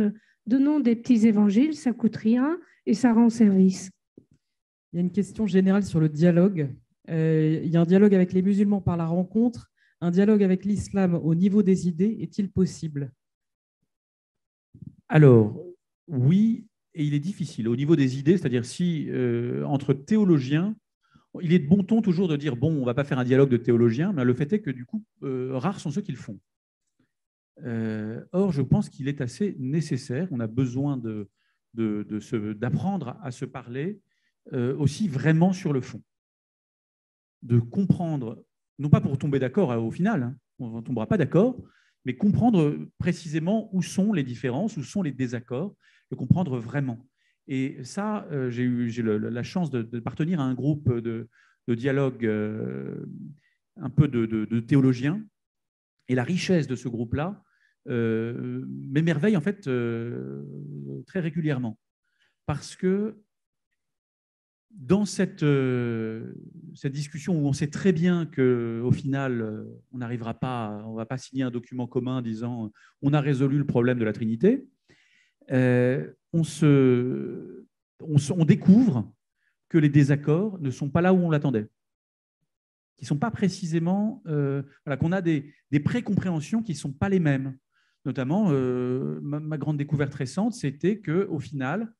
donnons des petits évangiles, ça ne coûte rien et ça rend service. Il y a une question générale sur le dialogue. Il y a un dialogue avec les musulmans par la rencontre. Un dialogue avec l'islam au niveau des idées est-il possible? Alors, oui, et il est difficile. Au niveau des idées, c'est-à-dire si entre théologiens, il est de bon ton toujours de dire, bon, on ne va pas faire un dialogue de théologiens, mais le fait est que du coup, rares sont ceux qui le font. Or, je pense qu'il est assez nécessaire. On a besoin d'apprendre à se parler aussi vraiment sur le fond. De comprendre, non pas pour tomber d'accord au final, hein, on ne tombera pas d'accord, mais comprendre précisément où sont les différences, où sont les désaccords, le comprendre vraiment. Et ça, j'ai la chance d'appartenir à un groupe de dialogue un peu de théologiens. Et la richesse de ce groupe-là m'émerveille en fait très régulièrement. Parce que dans cette discussion où on sait très bien qu'au final, on n'arrivera pas, on ne va pas signer un document commun disant on a résolu le problème de la Trinité, on découvre que les désaccords ne sont pas là où on l'attendait, qui ne sont pas précisément, voilà, qu'on a des précompréhensions qui ne sont pas les mêmes. Notamment, ma grande découverte récente, c'était qu'au final,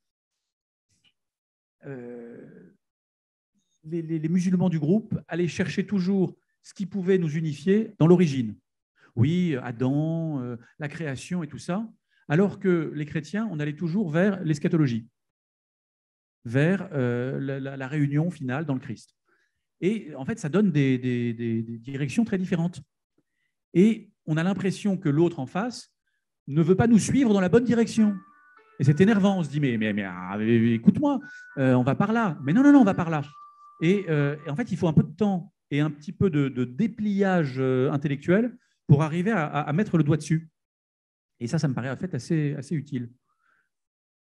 les musulmans du groupe allaient chercher toujours ce qui pouvait nous unifier dans l'origine. Oui, Adam, la création et tout ça, alors que les chrétiens, on allait toujours vers l'eschatologie, vers la réunion finale dans le Christ. Et en fait, ça donne des directions très différentes. Et on a l'impression que l'autre en face ne veut pas nous suivre dans la bonne direction. Et c'est énervant, on se dit, mais écoute-moi, on va par là. Mais non, on va par là. Et en fait, il faut un peu de temps et un petit peu de dépliage intellectuel pour arriver à mettre le doigt dessus. Et ça me paraît en fait assez utile.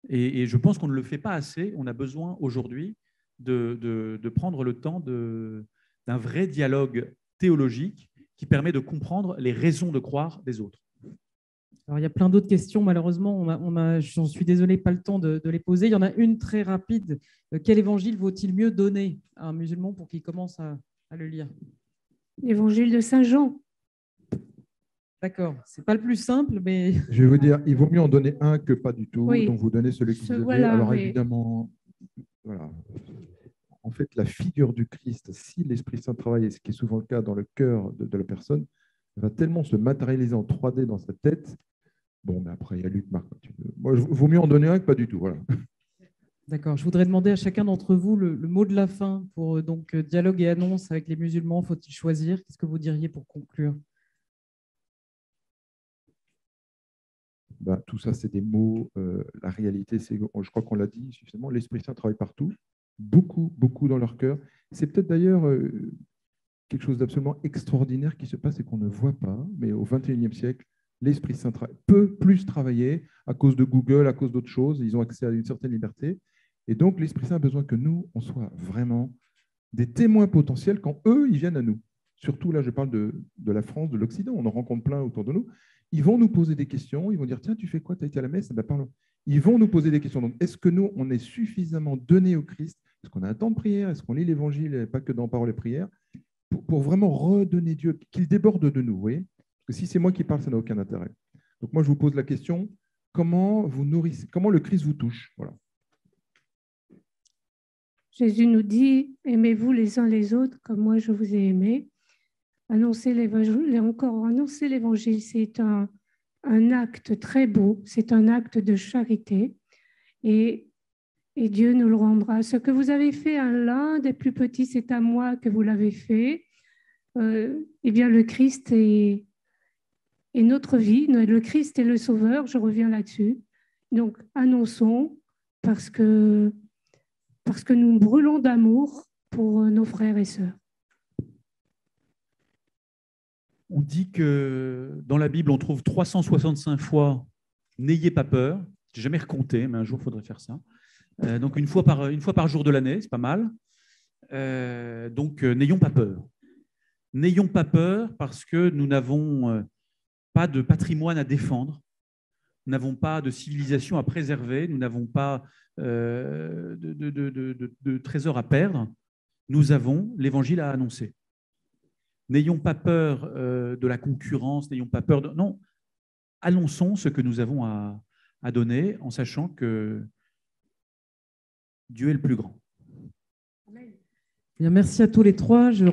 Et je pense qu'on ne le fait pas assez. On a besoin aujourd'hui de prendre le temps d'un vrai dialogue théologique qui permet de comprendre les raisons de croire des autres. Alors, il y a plein d'autres questions. Malheureusement, j'en suis désolé, pas le temps de les poser. Il y en a une très rapide. Quel évangile vaut-il mieux donner à un musulman pour qu'il commence à le lire? L'évangile de Saint Jean. D'accord. Ce n'est pas le plus simple, mais… Je vais vous dire, il vaut mieux en donner un que pas du tout. Oui. Donc, vous donnez celui que vous avez. Voilà, alors, oui. évidemment, voilà. En fait, la figure du Christ, si l'Esprit Saint travaille, et ce qui est souvent le cas dans le cœur de la personne, va tellement se matérialiser en 3D dans sa tête. Bon, mais après, il y a Luc, Marc. Moi, il vaut mieux en donner un que pas du tout. Voilà. D'accord. Je voudrais demander à chacun d'entre vous le mot de la fin pour dialogue et annonce avec les musulmans. Faut-il choisir? Qu'est-ce que vous diriez pour conclure? Tout ça, c'est des mots. La réalité, c'est, je crois qu'on l'a dit suffisamment, l'Esprit Saint travaille partout, beaucoup, beaucoup dans leur cœur. C'est peut-être d'ailleurs quelque chose d'absolument extraordinaire qui se passe et qu'on ne voit pas, mais au XXIe siècle, l'Esprit Saint peut plus travailler à cause de Google, à cause d'autres choses. Ils ont accès à une certaine liberté. Et donc, l'Esprit Saint a besoin que nous, on soit vraiment des témoins potentiels quand eux, ils viennent à nous. Surtout, là, je parle de la France, de l'Occident. On en rencontre plein autour de nous. Ils vont nous poser des questions. Ils vont dire, tiens, tu fais quoi? Tu as été à la messe? Parlons. Ils vont nous poser des questions. Donc, est-ce que nous, on est suffisamment donnés au Christ? Est-ce qu'on a un temps de prière? Est-ce qu'on lit l'Évangile, pas que dans Parole et prière, pour vraiment redonner Dieu, qu'il déborde de nous, vous voyez? Parce que si c'est moi qui parle, ça n'a aucun intérêt. Donc moi, je vous pose la question, comment vous nourrissez, comment le Christ vous touche? Voilà. Jésus nous dit, aimez-vous les uns les autres comme moi je vous ai aimé. Annoncer l'évangile, encore annoncer l'évangile, c'est un acte très beau, c'est un acte de charité et Dieu nous le rendra. Ce que vous avez fait à l'un des plus petits, c'est à moi que vous l'avez fait. Eh bien, le Christ est notre vie. Le Christ est le Sauveur, je reviens là-dessus. Donc, annonçons parce que nous brûlons d'amour pour nos frères et sœurs. On dit que dans la Bible, on trouve 365 fois « n'ayez pas peur ». Je n'ai jamais recompté, mais un jour, il faudrait faire ça. Donc, une fois par jour de l'année, c'est pas mal. Donc, n'ayons pas peur. N'ayons pas peur parce que nous n'avons pas de patrimoine à défendre, nous n'avons pas de civilisation à préserver, nous n'avons pas de trésors à perdre. nous avons l'Évangile à annoncer. N'ayons pas peur de la concurrence, n'ayons pas peur de... Non, annonçons ce que nous avons à donner en sachant que Dieu est le plus grand. Bien, merci à tous les trois. Je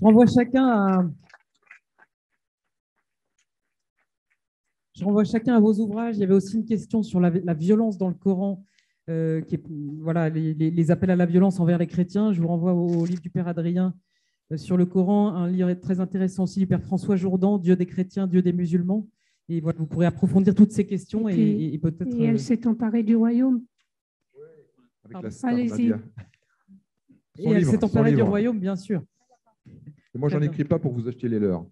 renvoie chacun à vos ouvrages. Il y avait aussi une question sur la violence dans le Coran, qui est, voilà, les appels à la violence envers les chrétiens. Je vous renvoie au livre du Père Adrien sur le Coran, un livre très intéressant aussi du Père François Jourdan, Dieu des chrétiens, Dieu des musulmans. Et voilà, vous pourrez approfondir toutes ces questions et peut-être. Et elle s'est emparée du royaume. Avec la star Allez-y. Nadia. Et elle s'est emparée du royaume, bien sûr. Et moi, j'en écris pas pour que vous achetiez les leurs.